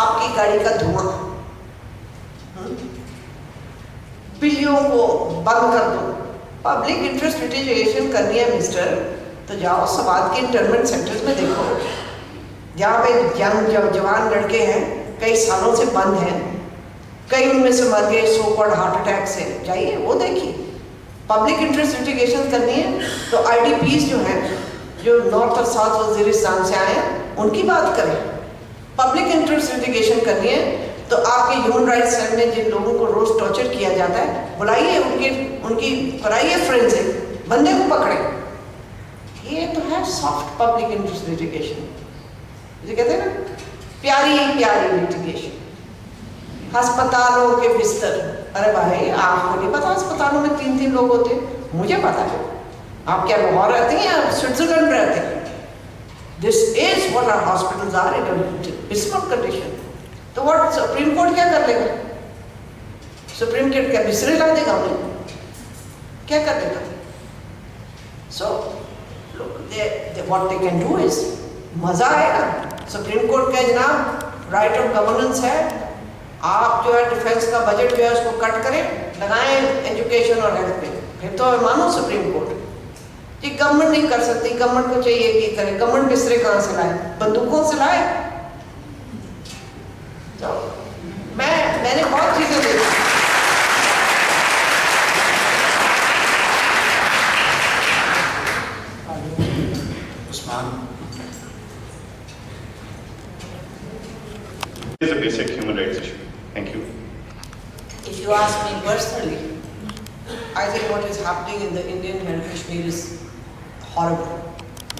[SPEAKER 2] आपकी गाड़ी का धुआं, बिल्लियों को बंद कर दो। पब्लिक इंटरेस्ट लिटिगेशन करनी है मिस्टर, तो जाओ समाज के इंटरमेंट सेंटर्स में देखो, जहाँ पे यंग जवान लड़के हैं, कई सालों से बंद हैं, कई उनमें से मर गए सो कॉल्ड हार्ट अटैक से, जाइए वो देखिए। पब्लिक इंटरेस्ट लिटिगेशन करनी है तो IDPs जो हैं, जो नॉर्थ और साउथ वजीरिस्तान से आए हैं, उनकी बात करें। पब्लिक इंटरेस्ट लिटिगेशन करनी है तो आपके ह्यूमन राइट्स सेल में जिन लोगों को रोज टॉर्चर किया जाता है, बुलाइए, उनकी कराइए फोरेंसिक, बंदे को पकड़े। ये तो है सॉफ्ट पब्लिक इंटरेस्ट लिटिगेशन, जिसे कहते हैं ना प्यारी प्यारी लिटिगेशन। अस्पतालों के बिस्तर, अरे भाई आपको नहीं पता अस्पतालों में 3-3 लोग होते हैं? मुझे पता है। आप क्या लाहौर रहते हैं या स्विट्जरलैंड में रहते हैं? This is what our hospitals are in dismal condition. तो व्हाट सुप्रीम कोर्ट क्या कर लेगा? सुप्रीम कोर्ट क्या बिस्तरे ला देगा उन्हें? क्या कर देगा? So what they can do is, मजा आएगा। सुप्रीम कोर्ट का जनाब राइट ऑफ गवर्नेंस है, आप जो है डिफेंस का बजट जो है उसको कट करें, लगाएं एजुकेशन और हेल्थ पे, फिर तो मानो सुप्रीम कोर्ट। ये गवर्नमेंट नहीं कर सकती, गवर्नमेंट को चाहिए कि करे। गवर्नमेंट बिस्तरे कहाँ से लाए? बंदूकों से लाए। तो मैंने बहुत चीजें देखी।
[SPEAKER 3] It is a basic human rights issue. Thank you.
[SPEAKER 2] If you ask me personally, I think what is happening in the Indian Heritage Kashmir is horrible.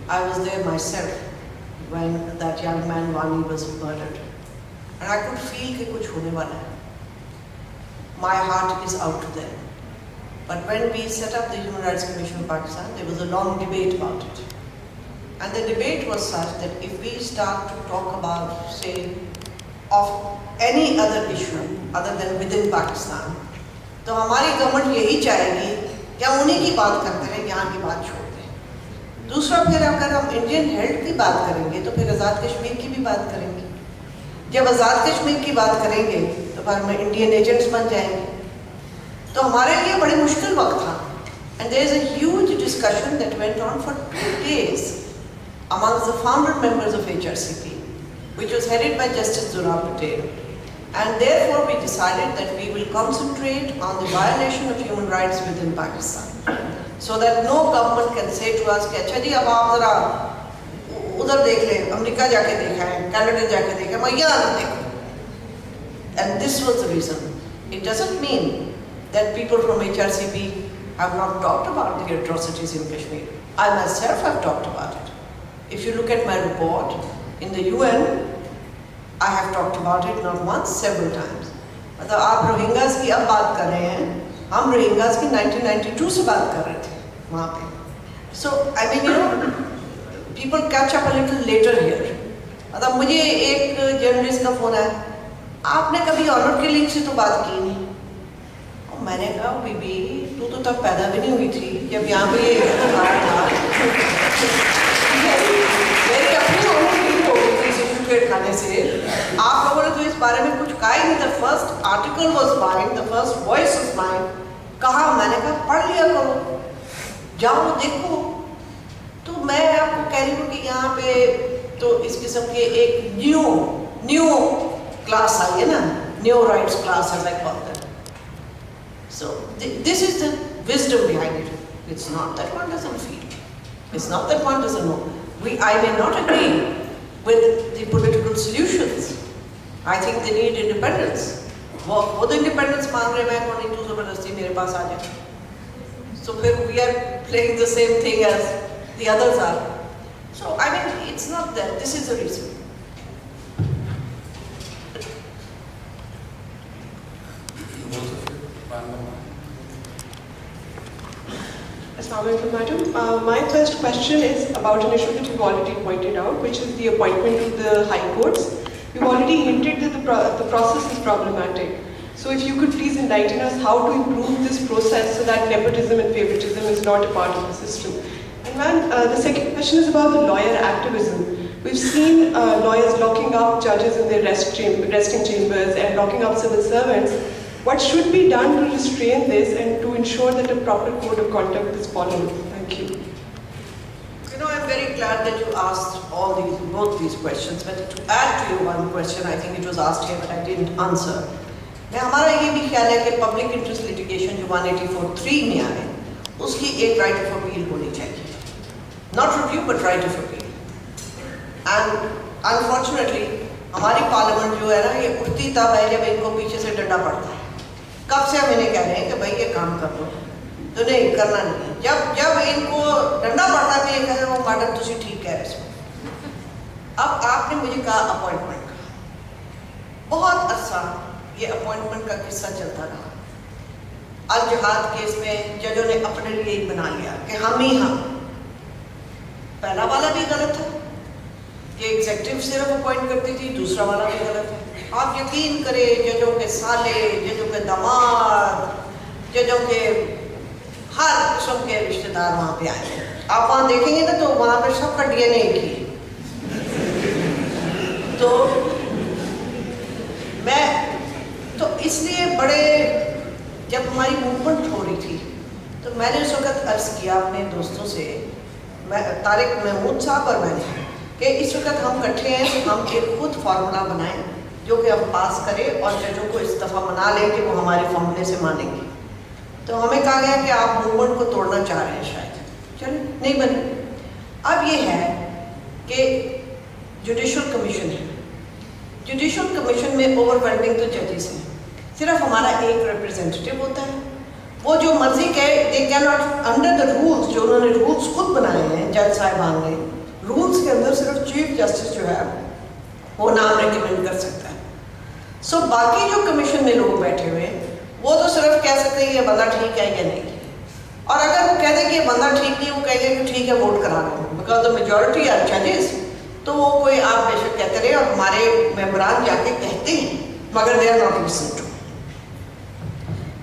[SPEAKER 2] I was there myself when that young man Wani was murdered, and I could feel कि कुछ होने वाला है. My heart is out to them. But when we set up the Human Rights Commission of Pakistan, there was a long debate about it. And the debate was such that if we start to talk about, say, of any other issue other than within Pakistan, तो हमारी government यही चाहेगी कि हम उन्हीं की बात करते हैं, यहाँ की बात छोड़ दें। दूसरा, फिर अगर हम इंडियन हेल्थ की बात करेंगे तो फिर आज़ाद कश्मीर की भी बात करेंगे। जब आज़ाद कश्मीर की बात करेंगे तो फिर हम इंडियन एजेंट्स बन जाएंगे। तो हमारे लिए बड़े मुश्किल वक्त था। And there is a huge discussion that went on for 2 days amongst the founder members of HRCP, which was headed by Justice Zura Patel. And therefore we decided that we will concentrate on the violation of human rights within Pakistan, so that no government can say to us कि अच्छा जी अब आप जरा उधर देख लें, America जाके देखा है, कनाडा जाके देखा है, मैं यहाँ देखो। And this was the reason. It doesn't mean that people from HRCP have not talked about the atrocities in Kashmir. I myself have talked about it. If you look at my report in the UN, I have talked about it not once, several times. मतलब आप Rohingyas की अब बात कर रहे हैं, हम Rohingyas की 1992 से बात कर रहे थे वहाँ पे. So I mean, you know, people catch up a little later here. मतलब मुझे एक जर्नलिस्ट का फोन आया, आपने कभी ऑनर किलिंग से तो बात की नहीं। और मैंने कहा बीबी तू तो तब पैदा भी नहीं हुई थी जब यहाँ पे ये था। मेरी अपनी ऑनर किलिंग हो गई थी इस इशू के उठाने से। आप लोगों ने तो इस बारे में कुछ कहा ही नहीं। The first article was mine, the first voice was mine. कहा, मैंने कहा पढ़ लिया करो, जाओ देखो। तो मैं आपको कह रही हूँ कि यहाँ पे तो इस किस्म के एक न्यू क्लास आई है ना, new rights class as I call that. So this is the wisdom behind it. It's not that one doesn't feel. It's not that one doesn't know. I may not agree with the political solutions. I think they need independence. वो खुद independence मांग रहे, मैं कौन नहीं तू जबरदस्ती मेरे पास आ जाए। So we are playing the same thing as the others are. So I mean, it's not that. This is the reason.
[SPEAKER 5] Assalamu alaikum, madam. My first question is about an issue that you've already pointed out, which is the appointment to the high courts. You've already hinted that the process is problematic. So if you could please enlighten us how to improve this process so that nepotism and favoritism is not a part of the system. And ma'am, the second question is about the lawyer activism. We've seen lawyers locking up judges in their resting chambers and locking up civil servants. What should be done to restrain this and to ensure that a proper code of conduct is followed? Thank you.
[SPEAKER 2] You know, I'm very glad that you asked both these questions. But to add to your one question, I think it was asked here, but I didn't answer. हमारा ये भी ख्याल है कि public interest litigation जो 184(3) में आए, उसकी एक राइट ऑफ अपील होनी चाहिए. Not review but right of appeal. And unfortunately हमारी पार्लियामेंट जो है ना, ये उठती तब है जब इनको पीछे से डंडा पड़ता है. कब से हम इन्हें कह रहे हैं कि भाई ये काम कर लो, तो नहीं करना नहीं है. जब इनको डंडा पड़ता है तो ये कह रहे हो मैडम तुझे ठीक कह रहे हो. अब आपने मुझे कहा अपॉइंटमेंट का, बहुत अच्छा ये अपॉइंटमेंट का किस्सा चलता रहा. अल जिहाद केस में जजों ने अपने लिए ही बना लिया कि हम ही हम. पहला वाला भी गलत था कि एग्जेक्टिव सिर्फ अपॉइंट करती थी, दूसरा वाला भी गलत है. आप यकीन करें, जजों के साले, जजों के दामाद, जजों के हर किस्म के रिश्तेदार वहाँ पे आए. आप वहाँ देखेंगे ना तो वहाँ पे सबका DNA एक ही. तो इसलिए बड़े जब हमारी मूवमेंट हो रही थी तो मैंने उस वक्त अर्ज किया अपने दोस्तों से, तारिक महमूद साहब और मैंने, कि इस वक्त हम इकट्ठे हैं तो हम एक खुद फार्मूला बनाएं जो कि हम पास करें और जजों को इस दफ़ा मना लें कि वो हमारे फॉर्मूले से मानेंगे. तो हमें कहा गया कि आप मूवमेंट को तोड़ना चाह रहे हैं शायद, चलिए नहीं बने. अब ये है कि जुडिशल कमीशन है. जुडिशल कमीशन में ओवरवेलमिंग तो जजेस हैं, सिर्फ हमारा एक रिप्रेजेंटेटिव होता है. वो जो मर्जी कहे, they can not under the rules, जो उन्होंने रूल्स खुद बनाए हैं जज साहिबान ने, रूल्स के अंदर सिर्फ चीफ जस्टिस जो है वो नाम रिकमेंड कर सकता है. सो बाकी जो कमीशन में लोग बैठे हुए हैं वो तो सिर्फ कह सकते हैं ये बंदा ठीक है या नहीं. और अगर वो कह दें कि ये बंदा ठीक नहीं, वो कहेंगे कि ठीक है वोट करा दो, बिकॉज द मेजॉरिटी आर जजेस. तो वो कोई आप बेशक कहते रहे और हमारे मेंबरान जाके कहते हैं, मगर they are not listen to.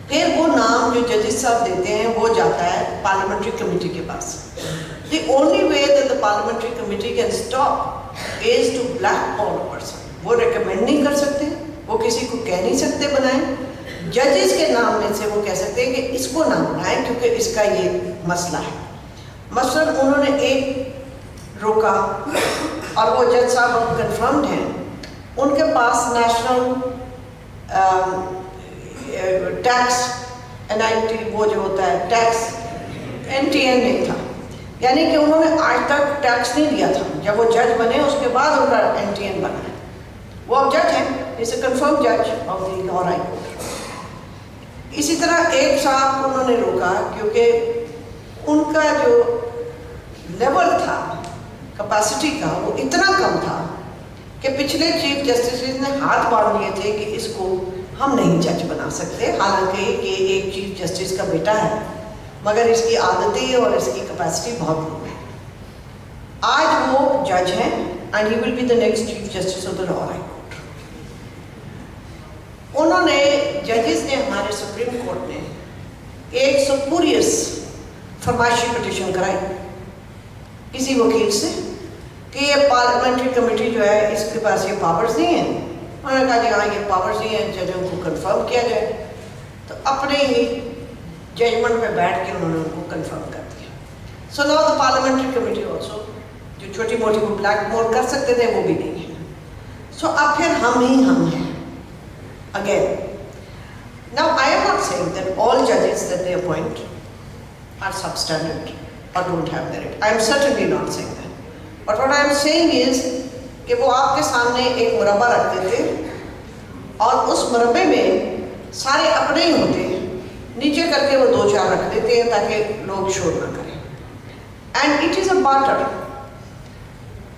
[SPEAKER 2] फिर वो नाम जो जजेस साहब देते हैं वो जाता है पार्लियामेंट्री कमेटी के पास. The only way that the parliamentary committee can stop is to blackball a person. वो recommend नहीं कर सकते, वो किसी को कह नहीं सकते बनाएं. जजेस के नाम में से वो कह सकते हैं कि इसको ना बनाएं क्योंकि इसका ये मसला है. मसलन उन्होंने एक रोका और वो जज साहब अब कन्फर्म्ड हैं, उनके पास नेशनल टैक्स NIT वो जो होता है टैक्स NTN नहीं था. यानी कि उन्होंने आज तक टैक्स नहीं दिया था. जब वो जज बने उसके बाद उनका NTN बना है. वो अब जज हैं, इज ए कंफर्म जज of the Lahore high court. इसी तरह एक साहब को उन्होंने रोका क्योंकि उनका जो लेवल था कैपेसिटी का वो इतना कम था कि पिछले चीफ जस्टिस ने हाथ बांध लिए थे कि इसको हम नहीं जज बना सकते. हालांकि ये एक चीफ जस्टिस का बेटा है, मगर इसकी आदतें और इसकी कैपेसिटी बहुत लो है. आज वो जज हैं and he will be the next chief justice of the Lahore high court. उन्होंने जजेस ने हमारे सुप्रीम कोर्ट ने एक सुपूरियस फरमाइशी पिटीशन कराई किसी वकील से कि ये पार्लियामेंट्री कमेटी जो है इसके पास ये पावर्स नहीं है. उन्होंने कहा जी हाँ ये पावर्स नहीं है, जजों को कंफर्म किया जाए. तो अपने ही जजमेंट पे बैठ के उन्होंने उनको कंफर्म कर दिया. So now the parliamentary committee also जो छोटी मोटी को ब्लैकमेल कर सकते थे वो भी नहीं है. सो अब फिर हम ही हम हैं again. Now I am not saying that all जजेस that they appoint are substandard or don't have merit. I am certainly not saying that. But what I am saying is कि वो आपके सामने एक मुरब्बा रखते थे और उस मुरब्बे में सारे अपने ही होते हैं नीचे करके वो 2-4 रख देते हैं ताकि लोग शोर ना करें। And it is a barter.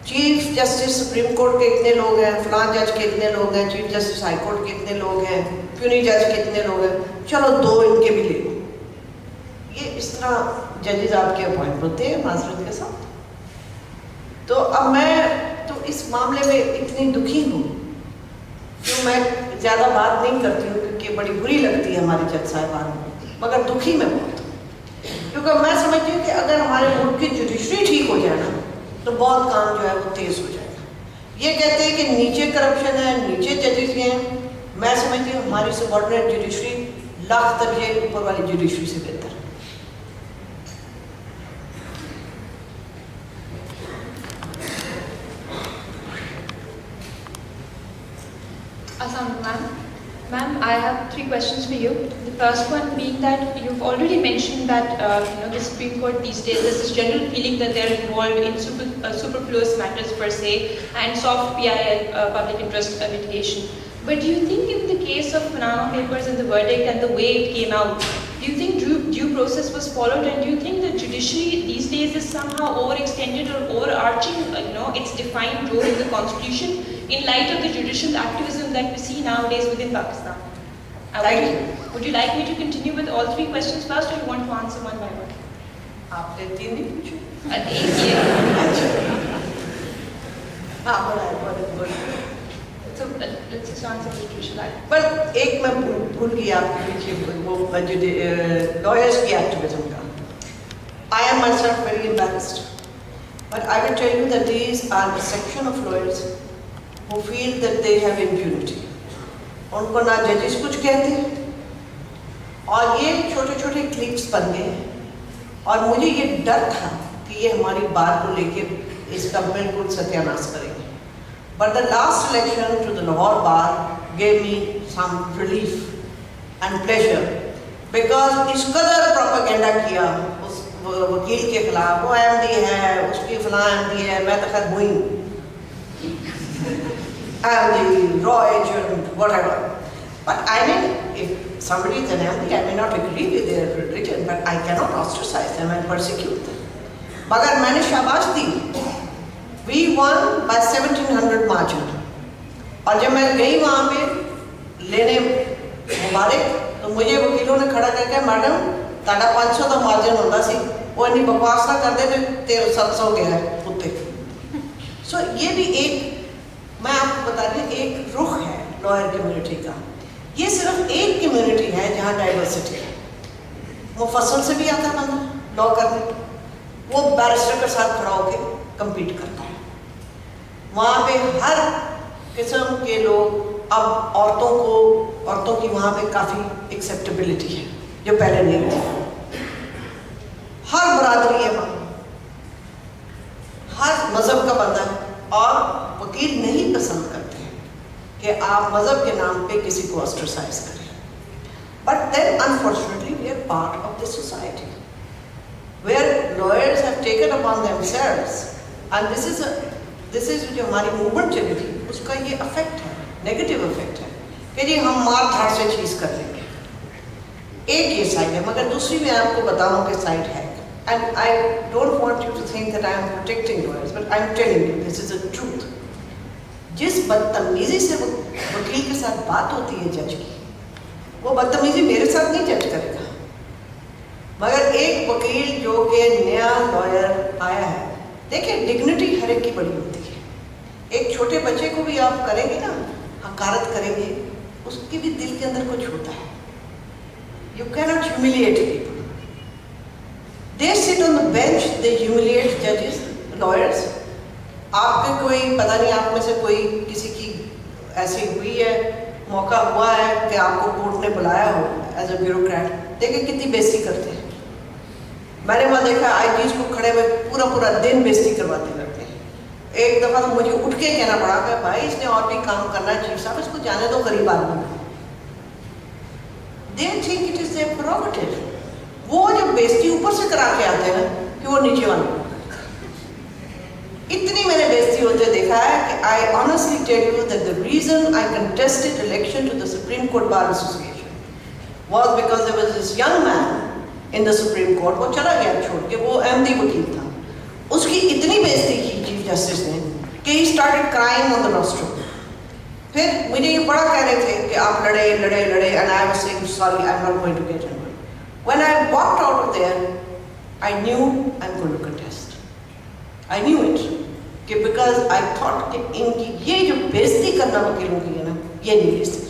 [SPEAKER 2] Chief justice supreme court के इतने लोग हैं, फलां जज के इतने लोग हैं, चीफ जस्टिस हाई कोर्ट के इतने लोग हैं, प्यूनी जज के इतने लोग हैं, चलो 2 इनके भी ले लो। ये इस तरह जजेस आपके अपॉइंट होते हैं माजरत के साथ। तो अब मैं तो इस मामले में इतनी दुखी हूँ कि मैं ज़्यादा बात नहीं करती हूँ क्योंकि बड़ी बुरी लगती है हमारी जज साहिबान, मगर दुखी मैं बहुत हूँ क्योंकि मैं समझती हूँ कि अगर हमारे मुल्क की जुडिशरी ठीक हो जाए ना तो बहुत काम जो है वो तेज़ हो जाएगा। ये कहते हैं कि नीचे करप्शन है, नीचे जजेस हैं, मैं समझती हूँ हमारी सबऑर्डिनेट जुडिशरी लाख दर्जे ऊपर वाली जुडिशरी से बेहतर है।
[SPEAKER 6] Ma'am, I have 3 questions for you. The first one being that you've already mentioned that the Supreme Court these days there's this general feeling that they're involved in superfluous matters per se and soft PIL, public interest litigation. But do you think in the case of Panama Papers and the verdict and the way it came out, do you think due process was followed, and do you think the judiciary these days is somehow overextended or overarching its defined role in the constitution in light of the judicial activism that we see nowadays within Pakistan? Would you like me to continue with all 3 questions first, or you want to answer one by one?
[SPEAKER 2] आपने 3 नहीं पूछे? हाँ बोला।
[SPEAKER 6] So let's just answer the judicial act.
[SPEAKER 2] पर एक मैं भूल गई आपके पीछे वो लॉयर्स की एक्टिविज्म का। I am myself very embarrassed, but I will tell you that these are a section of lawyers who feel that they have impunity. उनको ना जजेस कुछ कहते हैं और ये छोटे छोटे क्लिप्स बन गए हैं और मुझे ये डर था कि ये हमारी बात को लेके इसका बिल्कुल सत्यानाश करेंगे। But the last election to the Lahore bar gave me some relief and pleasure because इस कदर प्रोपेगेंडा किया उस वकील के खिलाफ, वो एमडी है, उसकी फलां एमडी है, मैं तो खैर हुई MD, raw agent, whatever. But I mean, if somebody is an MD, I may not agree with their religion, but I cannot ostracize them and persecute them. मगर मैंने शाबाश दी। We won by 1700 margin. और जब मैं गई वहाँ पे लेने मुबारक, तो मुझे वकीलों ने खड़ा करके मैडम ताड़ा 500 का मार्जिन होता सी, वो इन्हीं बकवास ना कर दे तो 700 गया है उत्ते। So ये भी एक, मैं आपको बता दूं, एक रुख है लॉयर कम्युनिटी का। ये सिर्फ एक कम्युनिटी है जहाँ डाइवर्सिटी है। मुफस्सल से भी आता है बंदा लॉ करने, वो बैरिस्टर के साथ खड़ा होकर कम्पीट करता है। वहाँ पे हर किस्म के लोग, अब औरतों की वहाँ पे काफ़ी एक्सेप्टेबिलिटी है जो पहले नहीं थी। हर बरादरी है वहाँ, हर मज़हब का बंदा है और वकील नहीं पसंद करते हैं कि आप मज़हब के नाम पे किसी को ऑस्ट्रेसाइज करें। But then unfortunately we are part of this society where lawyers have taken upon themselves, and this is जो हमारी मूवमेंट चली थी उसका ये अफेक्ट है, नेगेटिव अफेक्ट है कि जी हम मार धाड़ से चीज़ कर लेंगे। एक ये साइड है, मगर दूसरी मैं आपको बताऊँ कि साइड है। And I don't want you to think that I am protecting lawyers, but I am telling you this is the truth. जिस बदतमीजी से वकील के साथ बात होती है जज की, वो बदतमीजी मेरे साथ नहीं जज करेगा, मगर एक वकील जो कि नया लॉयर आया है, देखिए डिग्निटी हर एक की बड़ी होती है। एक छोटे बच्चे को भी आप करेंगे ना, हकारत करेंगे, उसके भी दिल के अंदर कुछ होता है। You cannot humiliate people. They sit on the bench, they humiliate judges, lawyers. आपके कोई पता नहीं, आप में से कोई किसी की ऐसी हुई है, मौका हुआ है कि आपको कोर्ट ने बुलाया हो एज अ ब्यूरोक्रेट, देखिए कितनी बेइज्जती करते हैं। मैंने वहाँ देखा आईजीज को खड़े हुए पूरा दिन बेइज्जती करवाते रहते हैं। एक दफ़ा तो मुझे उठ के कहना पड़ा कि भाई इसने और भी काम करना है, चीफ साहब इसको जाने दो गरीब आदमी। They think it is their prerogative. वो जब बेइज्जती ऊपर से करा के आते हैं ना कि वो नीचे वाले, इतनी मैंने बेइज्जती होते देखा है कि I honestly tell you that the reason I contested election to the Supreme Court Bar Association was because there was this young man in the Supreme Court, वो चला गया छोड़ के, वो अहमदी वकील था, उसकी इतनी बेइज्जती की चीफ जस्टिस ने कि he started crying on the rostrum. फिर मुझे ये बड़ा कह रहे थे कि आप लड़े and I was saying sorry, I'm not going to get involved. When I walked out of there, I knew I'm going to contest. I knew it कि because I thought कि इनकी ये जो बेइज्जती करना वकीलों की है ना, ये नहीं बेइज्जती.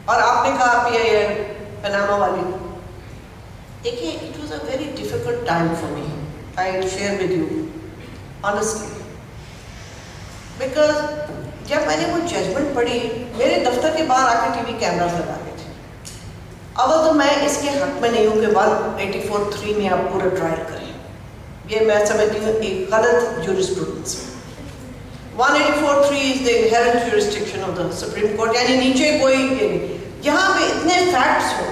[SPEAKER 2] और आपने कहा ये पनामा वाली, देखिए, it was a very difficult time for me. I'll share with you honestly, because जब मैंने वो जजमेंट पढ़ी, मेरे दफ्तर के बाहर आके टीवी कैमरास लगा गए थे. अव्वल तो मैं इसके हक में नहीं हूँ कि 184(3) में आप पूरा ट्रायल करें. ये मैं समझती हूँ एक गलत jurisprudence. 184(3) is the inherent jurisdiction of the Supreme Court, यानी नीचे कोई, जहाँ पे इतने फैक्ट्स हो,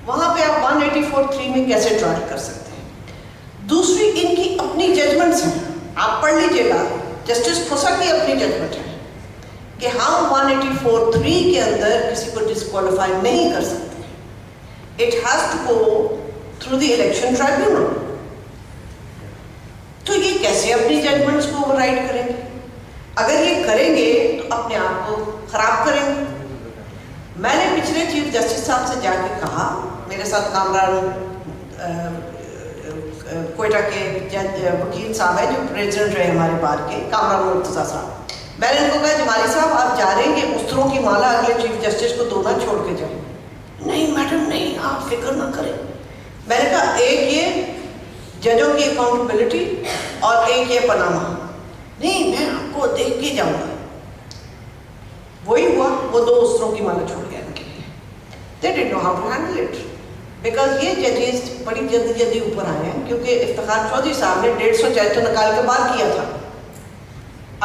[SPEAKER 2] वहाँ पे आप 184(3) में कैसे ट्रायल कर सकते हैं. दूसरी, इनकी अपनी जजमेंट्स हैं, आप पढ़ लीजिएगा. जस्टिस खोसा की अपनी जजमेंट है कि हम 184(3) के अंदर किसी को डिस्क्वालीफाई नहीं कर सकते. It has to go through the election tribunal. तो ये कैसे अपनी जजमेंट्स को ओवरराइड करेंगे? अगर ये करेंगे तो अपने आप को खराब करेंगे. मैंने पिछले चीफ जस्टिस साहब से जाके कहा, मेरे साथ कामरान कोयटा के वकील साहब है जो प्रेसिडेंट रहे हमारे बार के, कामरान मुर्तजा साहब. मैंने उनको कहा जमाली साहब आप जा रहे हैं, उस्तरों की माला अगले चीफ जस्टिस को दोना छोड़ के जाए. नहीं मैडम नहीं, आप फिक्र ना करें. मैंने कहा एक ये जजों की अकाउंटेबिलिटी और एक ये पनामा. नहीं मैं आपको देख के जाऊंगा. वही हुआ, वो दो उस्तरों की माला छोड़ गया इनके लिए. They did know how to handle it, because ये जजेस बड़ी जल्दी ऊपर आए हैं, क्योंकि इफ्तिखार चौधरी साहब ने 150 जज तो निकाल के बाहर किया था.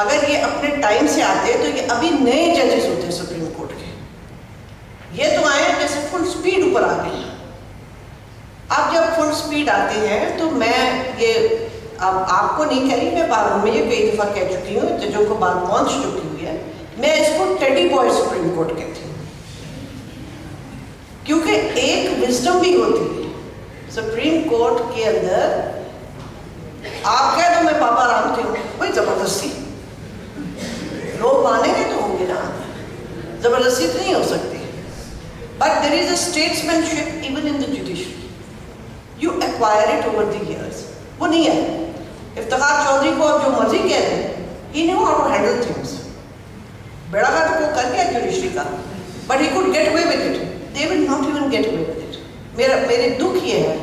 [SPEAKER 2] अगर ये अपने टाइम से आते तो ये अभी नए जजेस होते सुप्रीम कोर्ट के. ये तो आए जैसे फुल स्पीड ऊपर आ गए हैं. अब जब फुल स्पीड आते हैं तो मैं ये अब आपको नहीं कह रही, मैं बार में ये कई दफ़ा कह चुकी हूँ, जजों को बात पहुँच चुकी हुई है, मैं इसको टेडी बॉय सुप्रीम कोर्ट कहती हूँ. क्योंकि एक विजडम भी होती है सुप्रीम कोर्ट के अंदर. आप कह दो मैं बाबा राम थी, कोई जबरदस्ती लोग मानेंगे तो होंगे ना, जबरदस्ती तो नहीं हो सकती. But there is a statesmanship even in the judiciary. You acquire it over the years. वो नहीं है. इफ्तिखार चौधरी को अब जो मर्जी कह दें, he knew how to handle things. बेड़ा का तो वो कर गया जुडिशरी का, but he could get away with it. They will not even get away with it. मेरे दुख ये है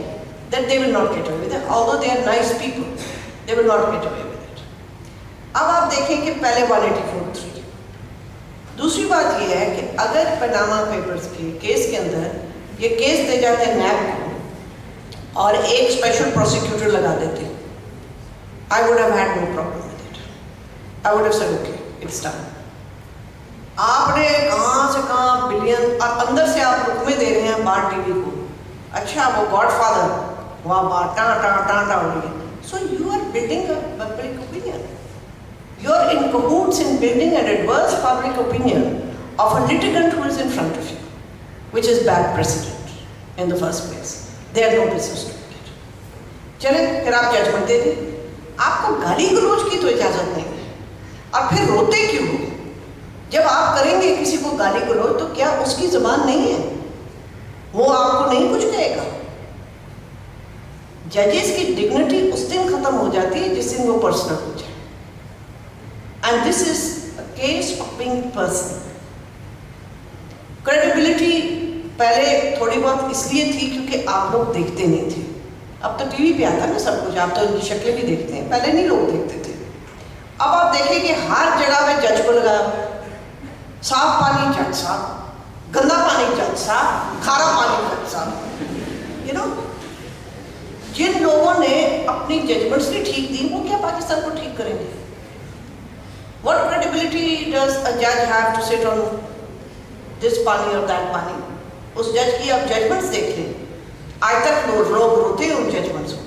[SPEAKER 2] that they will not get away with it, although they are nice people, they will not get away with it. अब आप देखें कि पहले 184(3). दूसरी बात यह है कि अगर पनामा पेपर्स के केस के अंदर ये केस दे जाते हैं नैब को और एक स्पेशल प्रोसिक्यूटर लगा देते, I would have had no problem with it. I would have said okay, it's done. आपने कहाँ से कहाँ बिलियन और अंदर से आप रुकमे दे रहे हैं बार टीवी को. अच्छा वो गॉडफादर वहाँ बार टाँटा हो रही है. So you are building a public opinion. You are in cahoots in building an adverse public opinion of a litigant who is in front of you, which is bad precedent in the first place. They have no business doing it. चले फिर आप judgement दे दें. आपको गाली गलौज की तो इजाजत नहीं है. और फिर रोते क्यों हो? जब आप करेंगे किसी को गाली गलौज तो क्या उसकी जुबान नहीं है? वो आपको नहीं कुछ कहेगा. जजेस की डिग्निटी उस दिन खत्म हो जाती है जिस दिन वो पर्सनल हो जाए. And this is a case of being personal. Credibility पहले थोड़ी बहुत इसलिए थी क्योंकि आप लोग देखते नहीं थे. अब तो टीवी पे आता ना सब कुछ, आप तो उनकी शक्लें भी देखते हैं, पहले नहीं लोग देखते थे. अब आप देखें कि हर जगह पे जज को लगा, साफ पानी जज साहब, गंदा पानी जज साहब, खारा पानी जज साहब. यू नो, जिन लोगों ने अपनी जजमेंट्स नहीं ठीक दी वो क्या पाकिस्तान को ठीक करेंगे? What credibility does a judge have to sit on this पानी और that पानी? उस जज की आप जजमेंट्स देख लें, आज तक लोग रोते हैं उन जजमेंट्स को.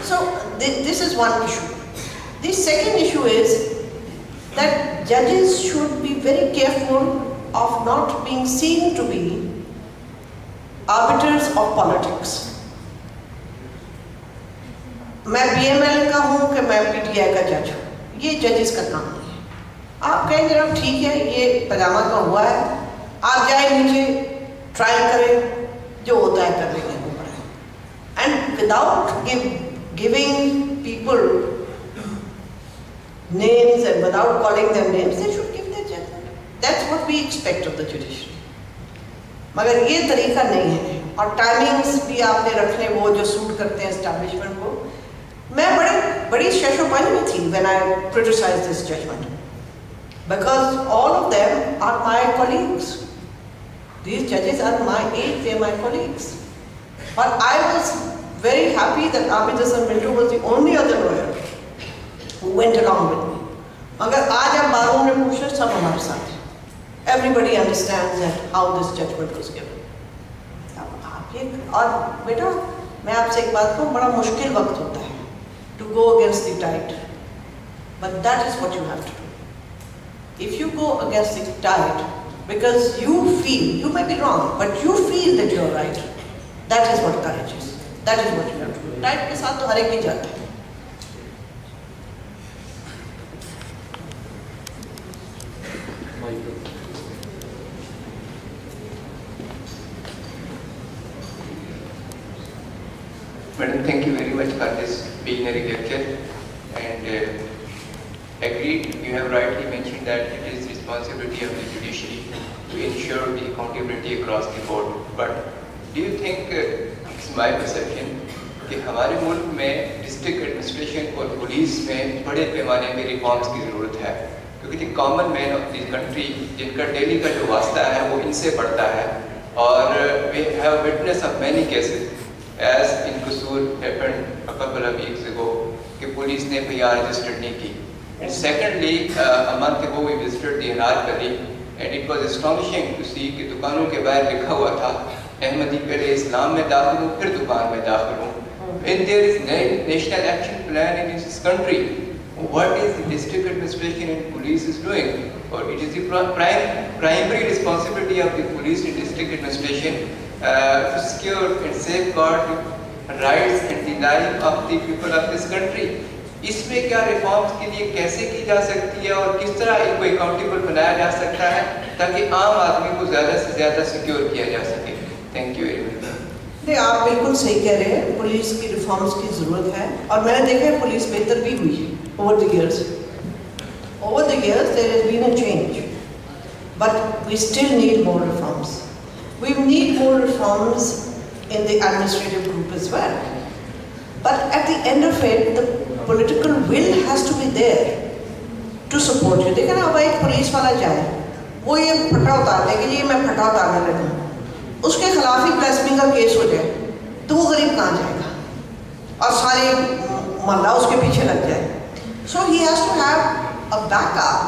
[SPEAKER 2] So this is one issue. The second issue is that judges should be very careful of not being seen to be arbiters of politics. मैं BML का हूँ कि मैं PTI का जज हूँ, ये जजेस का काम नहीं है। आप कहेंगे जरा ठीक है, ये पजामा का हुआ है, आप जाए नीचे ट्रायल करें, जो होता है कर लेंगे ऊपर है। And without giving people names and without calling them names, they should give their judgment. That's what we expect of the judiciary. मगर ये तरीका नहीं है, और टाइमिंग्स भी आपने रखने वो जो सूट करते हैं एस्टैब्लिशमेंट को। मैं बड़ी शशोपन में थी when I criticized this judgment, because all of them are my colleagues. These judges are my age, they are my colleagues. But I was very happy that Abid Hasan Minto was the only other lawyer who went along with me. मगर आज आप बारों में पूछे सब हमारे साथ हैं. Everybody understands that how this judgment was given. आप ये और बेटा मैं आपसे एक बात कहूँ, बड़ा मुश्किल वक्त होता है to go against the tide, but that is what you have to do. If you go against the tide because you feel, you may be wrong, but you feel that you are right, that is what courage is. That is what you have to do. Tide के साथ तो हर एक ही जाता है.
[SPEAKER 7] Madam, thank you very much for this plenary lecture, and agreed, you have rightly mentioned that it is responsibility of the judiciary to ensure the accountability across the board. But do you think, it's my perception, कि हमारे मुल्क में district administration और police में बड़े पैमाने में reforms की ज़रूरत है, क्योंकि the common man of the country जिनका डेली का जो वास्ता है वो इनसे पड़ता है, और we have witness of many cases as in Qusur happened a couple of weeks ago कि पुलिस ने FIR registered नहीं की. And secondly, a month ago we visited the Anarkali and it was astonishing to see कि दुकानों के बाहर लिखा हुआ था अहमदी पहले इस्लाम में दाखिल हूँ फिर दुकान में दाखिल हूँ. When there is national action plan in this country, what is the district administration and police is doing? Or it is the primary responsibility of the police and district administration to secure and safeguard the rights and the life of the people of this country. इसमें क्या reforms के लिए कैसे की जा सकती है और किस तरह इनको अकाउंटेबल बनाया जा सकता है ताकि आम आदमी को ज़्यादा से ज़्यादा सिक्योर किया जा सके. Thank you very much.
[SPEAKER 2] नहीं, आप बिल्कुल सही कह रहे हैं, पुलिस की रिफॉर्म्स की ज़रूरत है, और मैंने देखा है पुलिस बेहतर भी हुई है over the years. Over the years there has been a change, but we still need more reforms. We need more reforms in the administrative group as well. But at the end of it, the political will has to be there to support you. देखा ना, अब एक police वाला जाए, वो ये फटा उतार दे कि ये मैं फटा उतारने लगा हूँ, उसके खिलाफ ही ब्लास्फेमी का केस हो जाए, तो वो गरीब कहाँ जाएगा? और सारे मोहल्ला उसके पीछे लग जाए. So he has to have a backup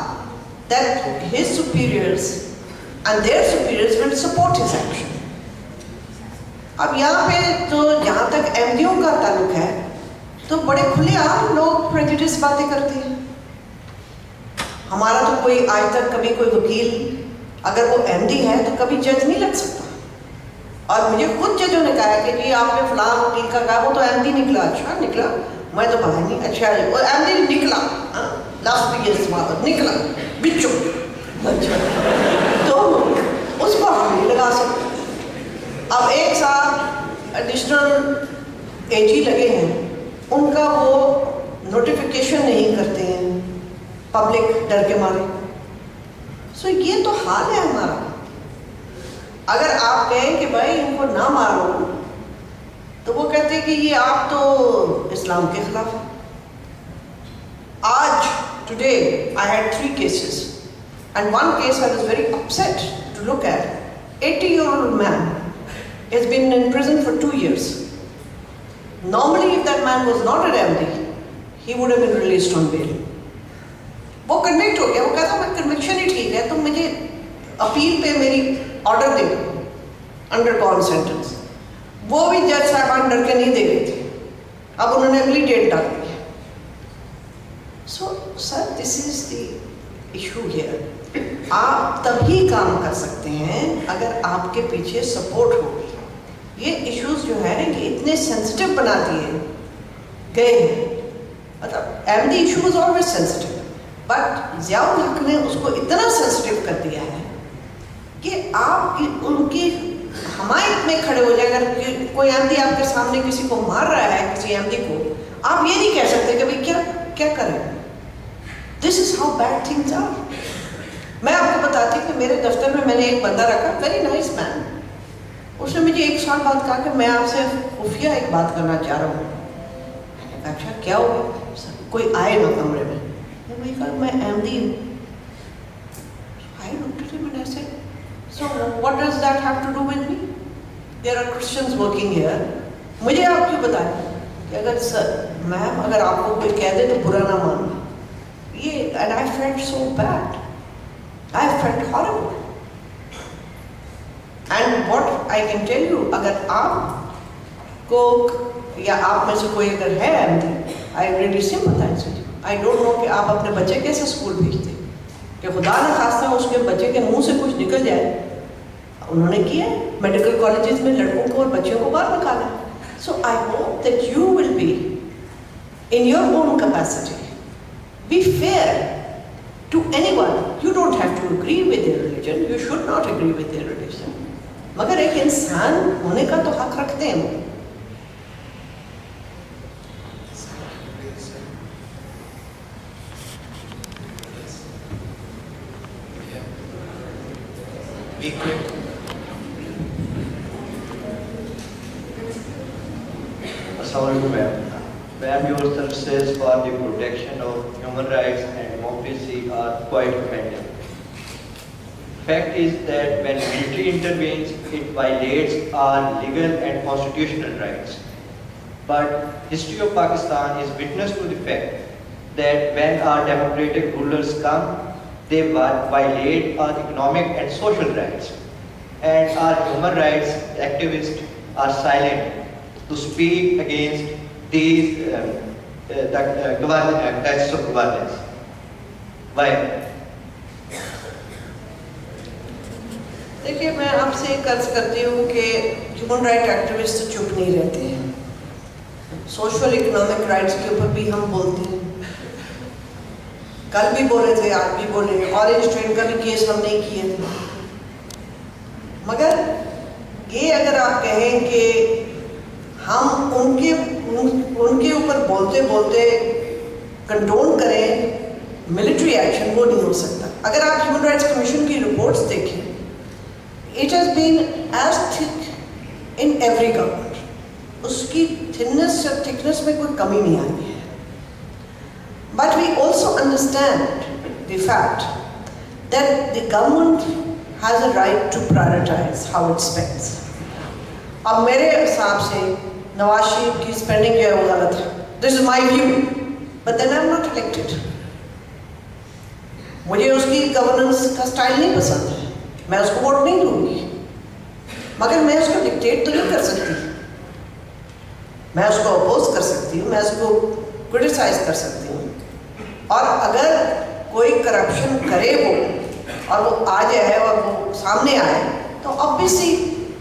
[SPEAKER 2] that his superiors and their superiors will support his action. अब यहाँ पे तो जहाँ तक एमडीओ का ताल्लुक है, तो बड़े खुलेआम लोग प्रेजुडिस बातें करते हैं. हमारा तो कोई आज तक कभी कोई वकील अगर वो एमडी है तो कभी जज नहीं लग सकता. और मुझे खुद जजों ने कहा कि जी आपने फलां वकील का कहा, वो तो एमडी निकला. अच्छा निकला, मैं तो पता नहीं. अच्छा वो एमडी निकला, लास्ट भी ये इस्तेमाल निकला बिच्चू. अच्छा तो उस पर हम नहीं लगा सकते. अब एक साथ एडिशनल एजी लगे हैं, उनका वो नोटिफिकेशन नहीं करते हैं पब्लिक डर के मारे. सो ये तो हाल है हमारा. अगर आप कहें कि भाई इनको ना मारो, तो वो कहते हैं कि ये आप तो इस्लाम के खिलाफ हैं. आज today I had 3 cases and one case I was very upset to look at. 80-year-old man has been in prison for 2 years. Normally if that man was not an MD, he would have been released on bail. वो convict हो गया. वो कहता मैं conviction ही ठीक है, तुम मुझे अपील पे मेरी ऑर्डर दे दो अंडर गॉन सेंटेंस. वो भी जज साहबान डर के नहीं दे रहे थे. अब उन्होंने अगली डेट डाल दी. So sir, this is the issue here. आप तभी काम कर सकते हैं अगर आपके पीछे सपोर्ट होगी। ये इश्यूज जो है ये इतने सेंसिटिव बना दिए गए हैं, मतलब MD issue is always sensitive, but Ziaul हक ने उसको इतना सेंसिटिव कर दिया है कि आप उनकी हमायत में खड़े हो जाए। अगर कोई एमडी आपके सामने किसी को मार रहा है, किसी एमडी को, आप ये नहीं कह सकते कि भाई क्या क्या करें। This is how bad things are. मैं आपको बताती हूँ कि मेरे दफ्तर में मैंने एक बंदा रखा, वेरी नाइस मैन। उसने मुझे एक साल बाद कहा कि मैं आपसे खुफिया एक बात करना चाह रहा हूँ। अच्छा क्या हो गया? कोई आए ना कमरे में। मैं कहा मैं एमडी हूँ। I looked at him and I said, so what does that have to do with me? There are Christians working here. मुझे आप क्यों बताएं कि अगर सर मैम अगर आपको कोई कह दे तो बुरा ना मानना। ये and I felt so bad. I felt horrible. And what I can tell you, अगर आपको या आप में से कोई अगर है MD, I really sympathize with you. I don't know कि आप अपने बच्चे कैसे स्कूल भेजते कि खुदा न खास्ता उसके बच्चे के मुंह से कुछ निकल जाए। उन्होंने किया मेडिकल कॉलेजेस में लड़कों को और बच्चों को बाहर निकाला। So I hope that you will be in your own capacity be fair to anyone. You don't have to agree with their religion, you should not agree with their religion, मगर एक इंसान होने का तो हक रखते हैं वो।
[SPEAKER 1] Be quick.
[SPEAKER 8] Assalamualaikum ma'am. Ma'am, your services for the protection of human rights and democracy are quite offending. Fact is that when military intervenes, it violates our legal and constitutional rights. But history of Pakistan is witness to the fact that when our democratic rulers come, they violate our economic and social rights, and our human rights activists are silent to speak against these types of governance. Why?
[SPEAKER 2] देखिए मैं आपसे कर्ज करती हूँ कि human right activist चुप नहीं रहते हैं, सोशल इकोनॉमिक राइट्स के ऊपर भी हम बोलते हैं। कल भी बोले थे, आज भी बोले, ऑरेंज ट्रेन का भी केस हमने किए थे। मगर ये अगर आप कहें कि हम उनके ऊपर बोलते बोलते कंडोन करें मिलिट्री एक्शन, वो नहीं हो सकता। अगर आप ह्यूमन राइट्स कमीशन की रिपोर्ट्स देखें, it has been as thick in every government, उसकी थिननेस या थिकनेस में कोई कमी नहीं आई है। But we also understand the fact that the government has a right to prioritize how it spends. अब मेरे हिसाब से नवाज शरीफ की स्पेंडिंग जो है वो गलत है। This is my view, but then I'm not elected. मुझे उसकी गवर्नेंस का स्टाइल नहीं पसंद है, मैं उसको वोट नहीं दूंगी, मगर मैं उसको डिक्टेट तो नहीं कर सकती। मैं उसको अपोज कर सकती हूँ, मैं उसको क्रिटिसाइज कर सकती हूँ, और अगर कोई करप्शन करे वो और वो आ जाए और वो सामने आए तो obviously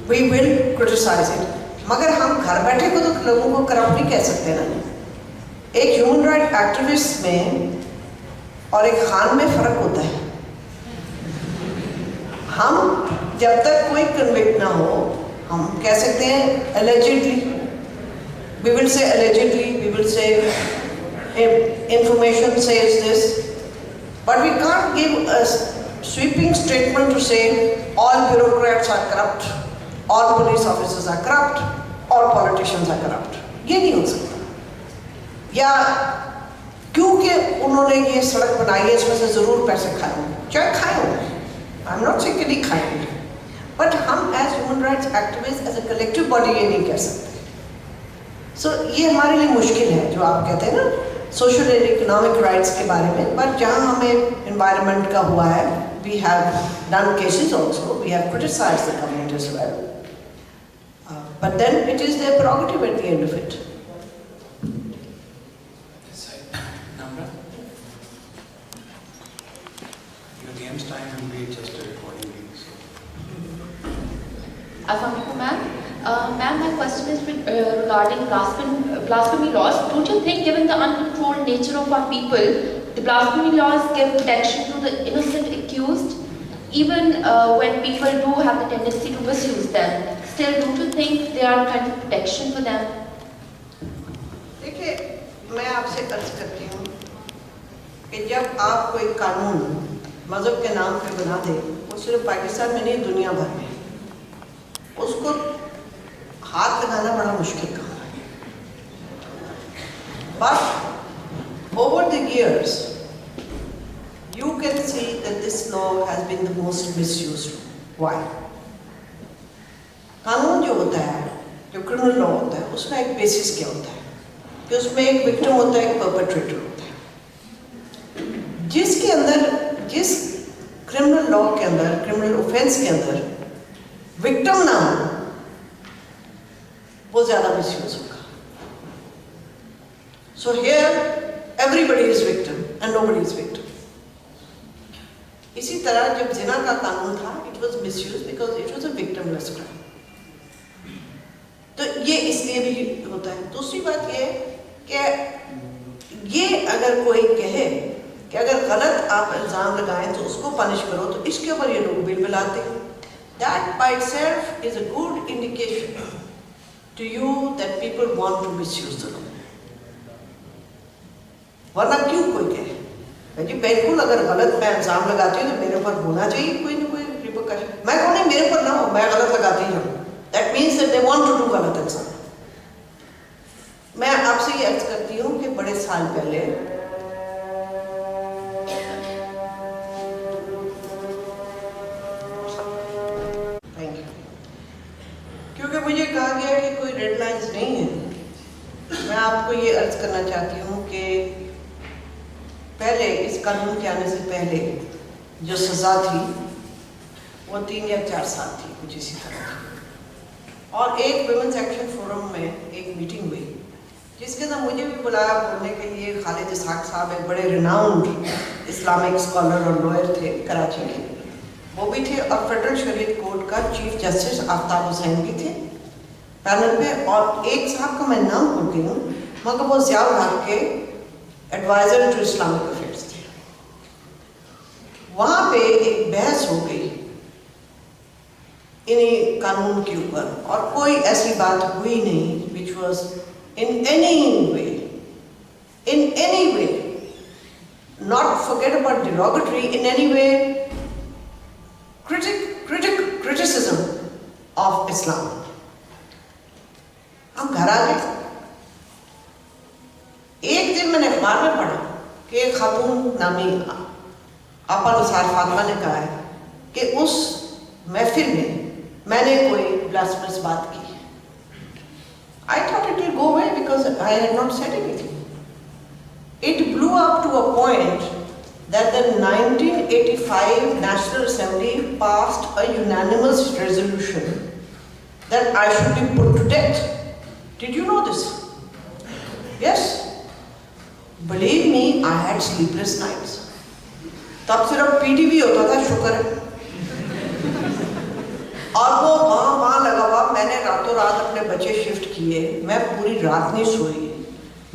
[SPEAKER 2] we will criticise it. मगर हम घर बैठे को तो लोगों को करप्ट नहीं कह सकते ना। एक ह्यूमन राइट एक्टिविस्ट में और एक खान में फर्क होता है। हम जब तक कोई कन्विक्ट ना हो, हम कह सकते हैं allegedly, we will say allegedly, we will say information says this, but we can't give a sweeping statement to say all bureaucrats are corrupt, all police officers are corrupt, all politicians are corrupt. ये नहीं हो सकता। या क्योंकि उन्होंने ये सड़क बनाई है इसमें से जरूर पैसे खाए होंगे, चाहे खाए होंगे, आई एम नॉट सेइंग कि नहीं खाएंगे, बट हम as human rights activist as a collective body ये नहीं कह सकते। सो ये हमारे लिए मुश्किल है जो आप कहते हैं ना सोशल एंड इकोनॉमिक राइट्स के बारे में। बट जहाँ हमें एनवायरनमेंट का हुआ है, we have done cases also, we have criticised the government as well, but then it is their prerogative at the end of it.
[SPEAKER 1] Number? this time will be just a recording. So.
[SPEAKER 9] Assalamualaikum, ma'am. Ma'am, my question is regarding blasphemy laws. Don't you think, given the uncontrolled nature of our people, the blasphemy laws give protection to the innocent accused, even when people do have the tendency to misuse them? Still, don't you think they are kind of protection for them?
[SPEAKER 2] देखिए, मैं आपसे अर्ज करती हूँ कि जब आप कोई कानून मज़हब के नाम पे बना दे, वो सिर्फ पाकिस्तान में नहीं दुनिया भर में, उसको हाथ लगाना बड़ा मुश्किल काम है. But over the years, you can see that this law has been the most misused. Why? कानून जो होता है, जो क्रिमिनल लॉ होता है, उसका एक बेसिस क्या होता है कि उसमें एक विक्टिम होता है, एक परपेट्रेटर होता है. जिसके अंदर, जिस क्रिमिनल लॉ के अंदर, क्रिमिनल ऑफेंस के अंदर विक्टिम ना हो, वो ज्यादा मिसयूज होगा. So here everybody is victim and nobody is victim. इसी तरह जब जिना का कानून था, it was misused because it was a victimless crime. तो ये इसलिए भी होता है. दूसरी बात ये कि ये अगर कोई कहे कि अगर गलत आप इल्ज़ाम लगाएं तो उसको पनिश करो, तो इसके ऊपर ये लोग बिल बनाते हैं. That by itself is a good indication to you that people want to misuse the law. वरना क्यों कोई कहे जी बिल्कुल अगर गलत मैं इल्ज़ाम लगाती हूँ तो मेरे ऊपर होना चाहिए कोई ना कोई रिपोर्ट. मैं कहूँ नहीं मेरे ऊपर ना हो, मैं गलत लगाती हूँ. That means that they want to do गलत इंसान. मैं आपसे ये अर्ज करती हूँ कि बड़े साल पहले क्योंकि मुझे कहा गया कि कोई रेड लाइंस नहीं है, मैं आपको ये अर्ज करना चाहती हूँ कि पहले इस कानून के आने से पहले जो सज़ा थी वो 3 या 4 साल थी, कुछ इसी तरह थी. और एक वुमेन्स एक्शन फोरम में एक मीटिंग हुई जिसके अंदर मुझे भी बुलाया बोलने के लिए. खालिद इसहाक साहब एक बड़े रिनाउंड इस्लामिक स्कॉलर और लॉयर थे कराची के, वो भी थे, और फेडरल शरीयत कोर्ट का चीफ जस्टिस आफ्ताब हुसैन भी थे पैनल पे. और एक साहब का मैं नाम भूल गई हूँ, मगर वो ज़ियाउल हक के एडवाइजर टू इस्लामिक अफेयर्स थे. वहाँ पे एक बहस हो गई इन्हीं कानून के ऊपर, और कोई ऐसी बात हुई नहीं which was in any way, not forget about derogatory, in any way criticism of Islam. हम घर आ गए. एक दिन मैंने अखबार में पढ़ा कि एक खातून नामी आपा निसार फातिमा ने कहा है कि उस महफिल में मैंने कोई ब्लास्फेमस बात की. I thought it will go away because I had not said anything. It blew up to a point that the 1985 National Assembly passed a unanimous resolution that I should be put to death. Did you know this? Yes. Believe me, I had sleepless nights. तब सिर्फ PTV होता था, शुक्र है. और वो वहाँ लगा हुआ. मैंने रातों रात अपने बच्चे शिफ्ट किए, मैं पूरी रात नहीं सोई,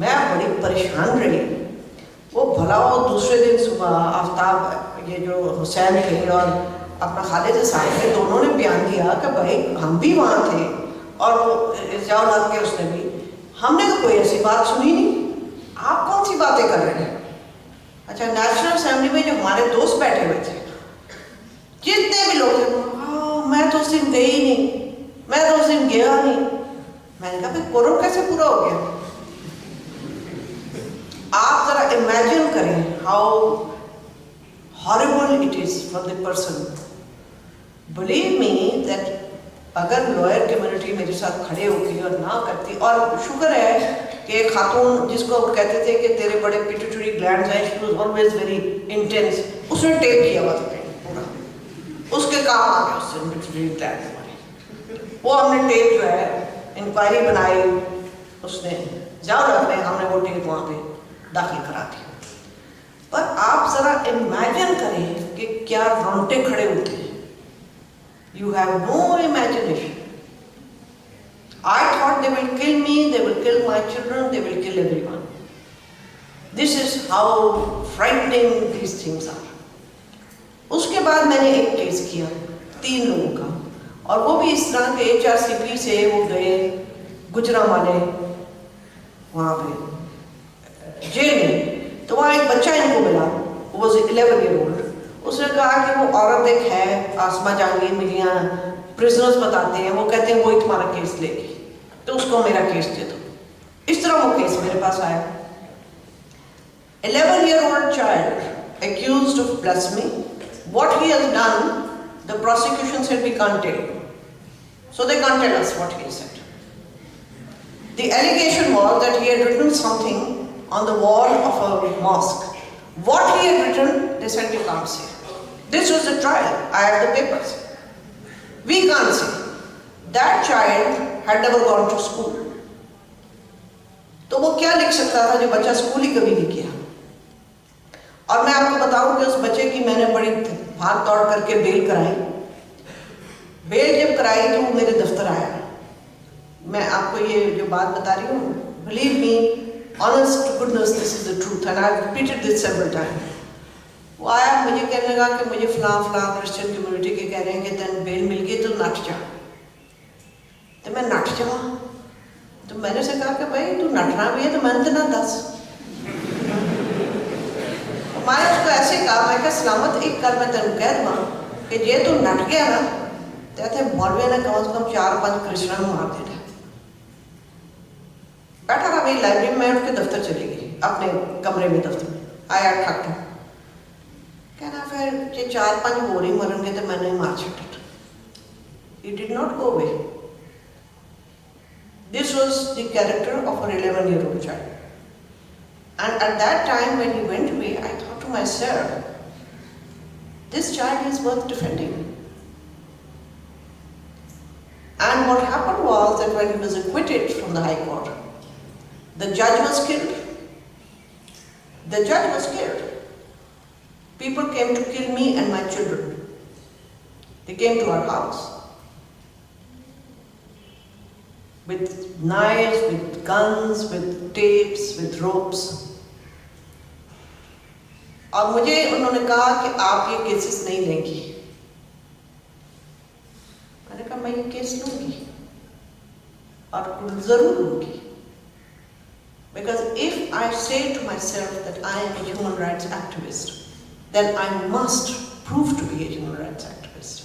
[SPEAKER 2] मैं बड़ी परेशान रही. वो भला वो दूसरे दिन सुबह आफ्ताब ये जो हुसैन थे और अपना खालिद साहब थे, दोनों ने बयान दिया कि भाई हम भी वहाँ थे और वो ज़ियाउल हक के उसने भी. हमने तो कोई ऐसी बात सुनी नहीं, आप कौन सी बातें कर रहे हैं. अच्छा, नेशनल असेंबली में जो हमारे दोस्त बैठे हुए थे, जितने भी लोग थे, मैं तो उस दिन गई नहीं, मैं तो उस दिन गया नहीं. मैंने कहा फिर कोरम कैसे पूरा हो गया. आप जरा इमेजिन करें how horrible it is for the person. Believe me that अगर लॉयर कम्युनिटी मेरे साथ खड़े होती और ना करती, और शुक्र है कि एक खातून जिसको कहते थे कि तेरे बड़े पिट्यूटरी ग्लैंड्स हैं, she was always very intense, उसने टेप किया हुआ था पूरा, उसके काम आ गया उससे पिट्यूटरी ग्लैंड हमारे. वो हमने टेप जो है इंक्वायरी बनाई, उसने ज़्यादा रखने, हमने वो टेप वहाँ पे दाखिल करा दी. पर आप ज़रा इमेजिन करें कि क्या रोंगटे खड़े होते हैं. You have no imagination. I thought they will kill me, they will kill my children, they will kill everyone. This is how frightening these things are. उसके बाद मैंने एक केस किया 3 लोगों का, और वो भी इस तरह के HRCP से वो गए गुजरांवाले वहाँ पे जेल में. तो वहाँ एक बच्चा इनको मिला, वो 11 year old. उसने कहा कि वो औरत एक है आसमा जहांगीर, मिलियाँ प्रिजनर्स बताते हैं, वो कहते हैं वही तुम्हारा केस लेगी, तो उसको मेरा केस दे दो. इस तरह वो केस मेरे पास आया. 11 year old child accused of blasphemy. What he has done, the prosecution said we can't tell you. So they can't tell us what he said. The allegation was that he had written something on the wall of a mosque. What he had written, they said we can't say. This was the trial. I have the papers. We can't say. That child had never gone to school. तो वो क्या लिख सकता था जो बच्चा school ही कभी नहीं किया. और मैं आपको बताऊं कि उस बच्चे की मैंने बड़ी भाग दौड़ करके बेल कराई. बेल जब कराई तो वो मेरे दफ्तर आया. मैं आपको ये जो बात बता रही हूँ, believe me, honest to goodness, this is the truth, and I've repeated this several times. वो आया, मुझे कहने लगा कि मुझे फलां क्रिश्चियन कम्युनिटी के कह रहे हैं कि तेन बेल मिल गई तो नट जा. तो मैं नट जावा. तो मैंने से कहा कि भाई तू नटना भी है तो मैंने तो ना दस. मैंने उसको ऐसे कहा, मैं क्या सलामत एक कर मैं तेन कह दूँ कि जे तू नट गया ना तो इतने मौलवी ने कम से कम 4-5 क्रिश्चियन मार देना. बैठा रहा मेरी लाइब्रेरी में, उठ के दफ्तर चली गई, अपने कमरे में दफ्तर में आया ठक. कहना फिर जे 4-5 होर ही मरेंगे तो मैंने ही मार छड्डा. He did not go away. This was the character of an 11-year-old child. And at that time when he went away, I thought to myself, this child is worth defending. And what happened was that when he was acquitted from the High Court, the judge was killed. The judge was killed. People came to kill me and my children. They came to our house with knives, with guns, with tapes, with ropes. और मुझे उन्होंने कहा कि आप ये cases नहीं लेंगी. मैंने कहा मैं ये केस लूंगी और जरूर लूंगी. Because if I say to myself that I am a human rights activist, then I must prove to be a human rights activist.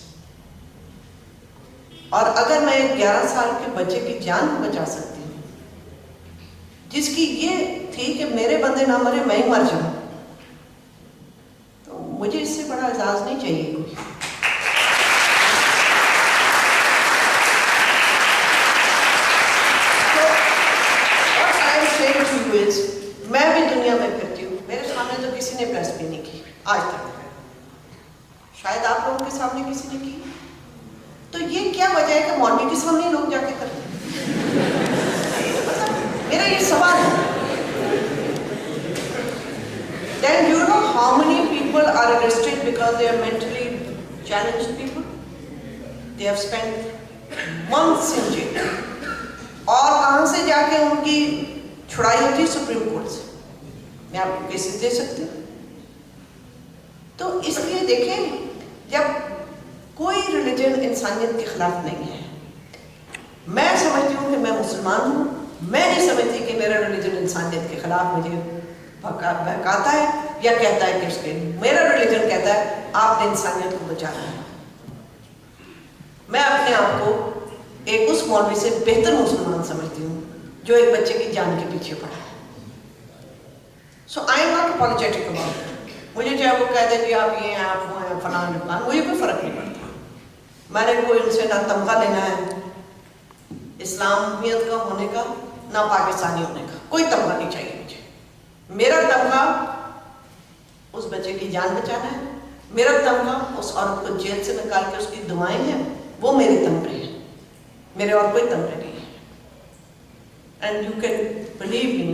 [SPEAKER 2] और अगर मैं 11 साल के बच्चे की जान बचा सकती हूँ, जिसकी ये थी कि मेरे बंदे ना मरे मैं ही मर जाऊं, तो मुझे इससे बड़ा एजाज नहीं चाहिए कोई. मैं भी दुनिया में फिरती हूँ, मेरे सामने तो किसी ने ब्लास्फेमी नहीं की आज तक. शायद आप लोगों के सामने किसी ने की. तो ये क्या वजह है कि मौलवी के सामने लोग जाके करते हैं? मेरा ये सवाल है. Then you know how many people are arrested because they are mentally challenged people? They have spent months in jail. और कहाँ से जाके उनकी छुड़ाई होती है? सुप्रीम कोर्ट से. मैं आपको केसेस दे सकती हूँ. तो इसलिए देखें, जब कोई रिलीजन इंसानियत के खिलाफ नहीं है. मैं समझती हूँ कि मैं मुसलमान हूँ, मैं नहीं समझती कि मेरा रिलीजन इंसानियत के खिलाफ मुझे बहकाता है या कहता है कि उसके. मेरा रिलीजन कहता है आपने इंसानियत को बचाना है. मैं अपने आप को एक उस मौलवी से बेहतर मुसलमान समझती हूँ जो एक बच्चे की जान के पीछे पड़ा है. So I am not apologetic about it. मुझे चाहे वो कह दे कि आप ये हैं, आप वो हैं, फलान ढिकान, मुझे कोई फर्क नहीं पड़ता. मैंने कोई उनसे ना तमगा लेना है इस्लामियत का होने का, ना पाकिस्तानी होने का. कोई तमगा नहीं चाहिए मुझे. मेरा तमगा उस बच्चे की जान बचाना है. मेरा तमगा उस औरत को जेल से निकाल के उसकी दुआएं हैं, वो मेरे तमगे हैं. मेरे और कोई तमगे नहीं है. And you can believe me,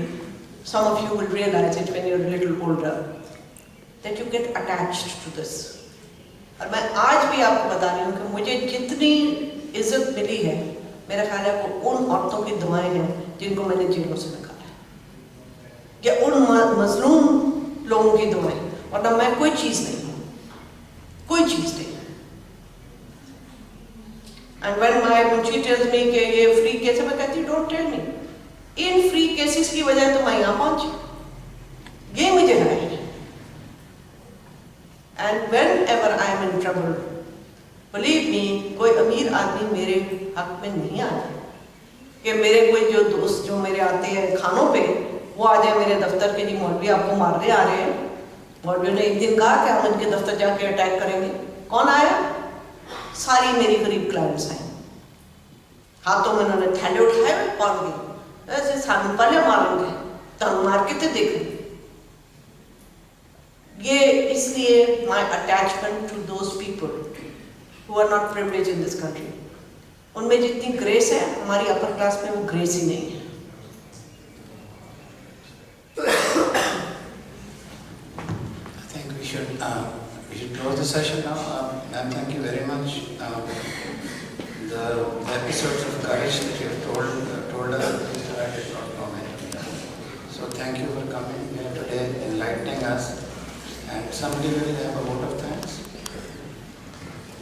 [SPEAKER 2] some of you will realize it when you're a little older, that you get attached to this. और मैं आज भी आपको बता रही हूँ कि मुझे जितनी इज्जत मिली है, मेरा ख्याल है वो उन औरतों की दुआएं हैं जिनको मैंने जेलों से निकाला है, या उन मजलूम लोगों की दुआएं, वरना मैं कोई चीज़ नहीं हूँ, कोई चीज़ नहीं। And when my munshi tells me कि ये फ्री केस है, मैं कहती हूँ डोंट टेल मी, इन फ्री केसेस की वजह तो मैं यहाँ पहुंची, ये मुझे है। And whenever I am in trouble, believe me, कोई अमीर आदमी मेरे हक में नहीं आ जाए कि मेरे कोई जो दोस्त जो मेरे आते हैं खानों पे, वो आ जाए मेरे दफ्तर के, जी मौलवी आपको मारने आ रहे हैं। मौलवी ने एक दिन कहा कि हम इनके दफ्तर जाके अटैक करेंगे। कौन आया? सारी मेरी करीब क्लाइंट्स आई, हाथों में उन्होंने थैले उठाए हुए, कौन गई ऐसे सामने पहले मारेंगे तो मार के तो देखें। ये इसलिए my attachment to those people who are not privilege in this country, उनमें जितनी ग्रेस है हमारी अपर क्लास में वो ग्रेस ही नहीं है।
[SPEAKER 1] I think we should close the session now. Ma'am, thank you very much. The episodes of courage that you have told us, I did not know many. So thank you for coming here today, enlightening us, and someday we will have a vote of thanks.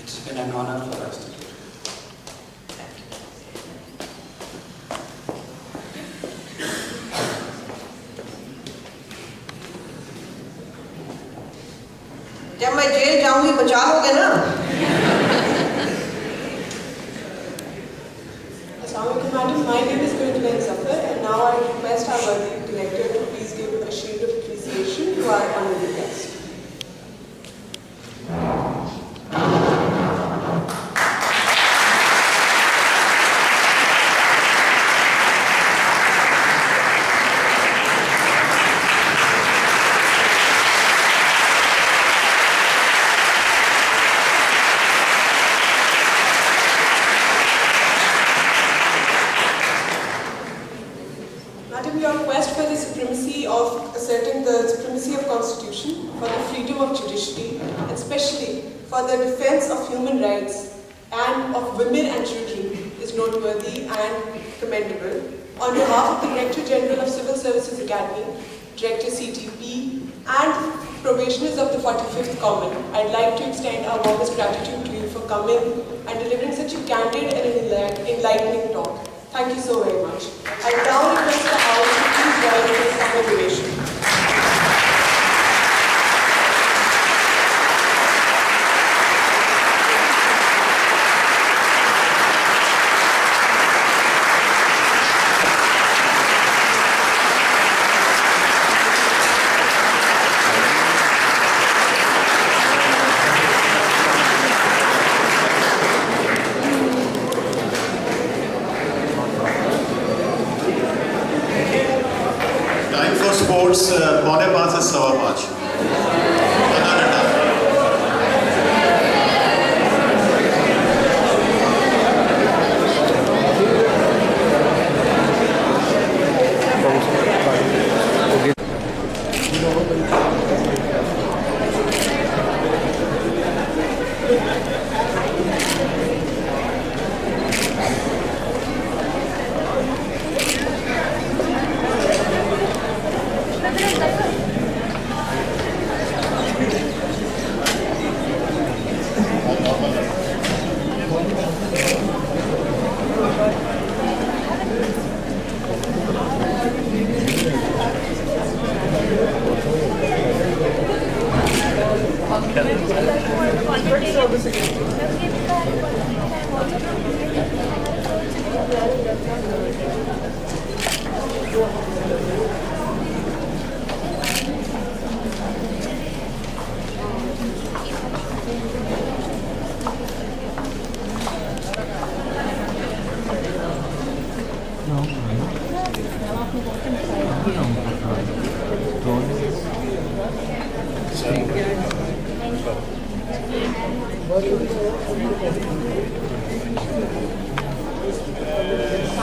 [SPEAKER 1] It's been an honor for us to do.
[SPEAKER 2] जब मैं jail जाऊंगी बचा लोगे ना?
[SPEAKER 5] Madam, my name is Gurjleen Zafar, and now I request our worthy director to please give a shield of appreciation to our honorable guest. Madam, your quest for the supremacy of asserting the supremacy of constitution, for the freedom of judiciary, and especially for the defense of human rights and of women and children is noteworthy and commendable. On behalf of the Director General of Civil Services Academy, Director CTP, and probationers of the 45th Common, I'd like to extend our warmest gratitude to you for coming and delivering such a candid and enlightening talk. Thank you so very much. I now request the House to please join in this congratulation.
[SPEAKER 10] Time for sports, पौने 5 से 5:15. आधा घंटा.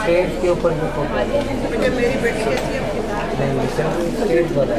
[SPEAKER 11] State के ऊपर जो photo
[SPEAKER 2] मेरी बेटी कैसी है?
[SPEAKER 11] नहीं स्टेट पर है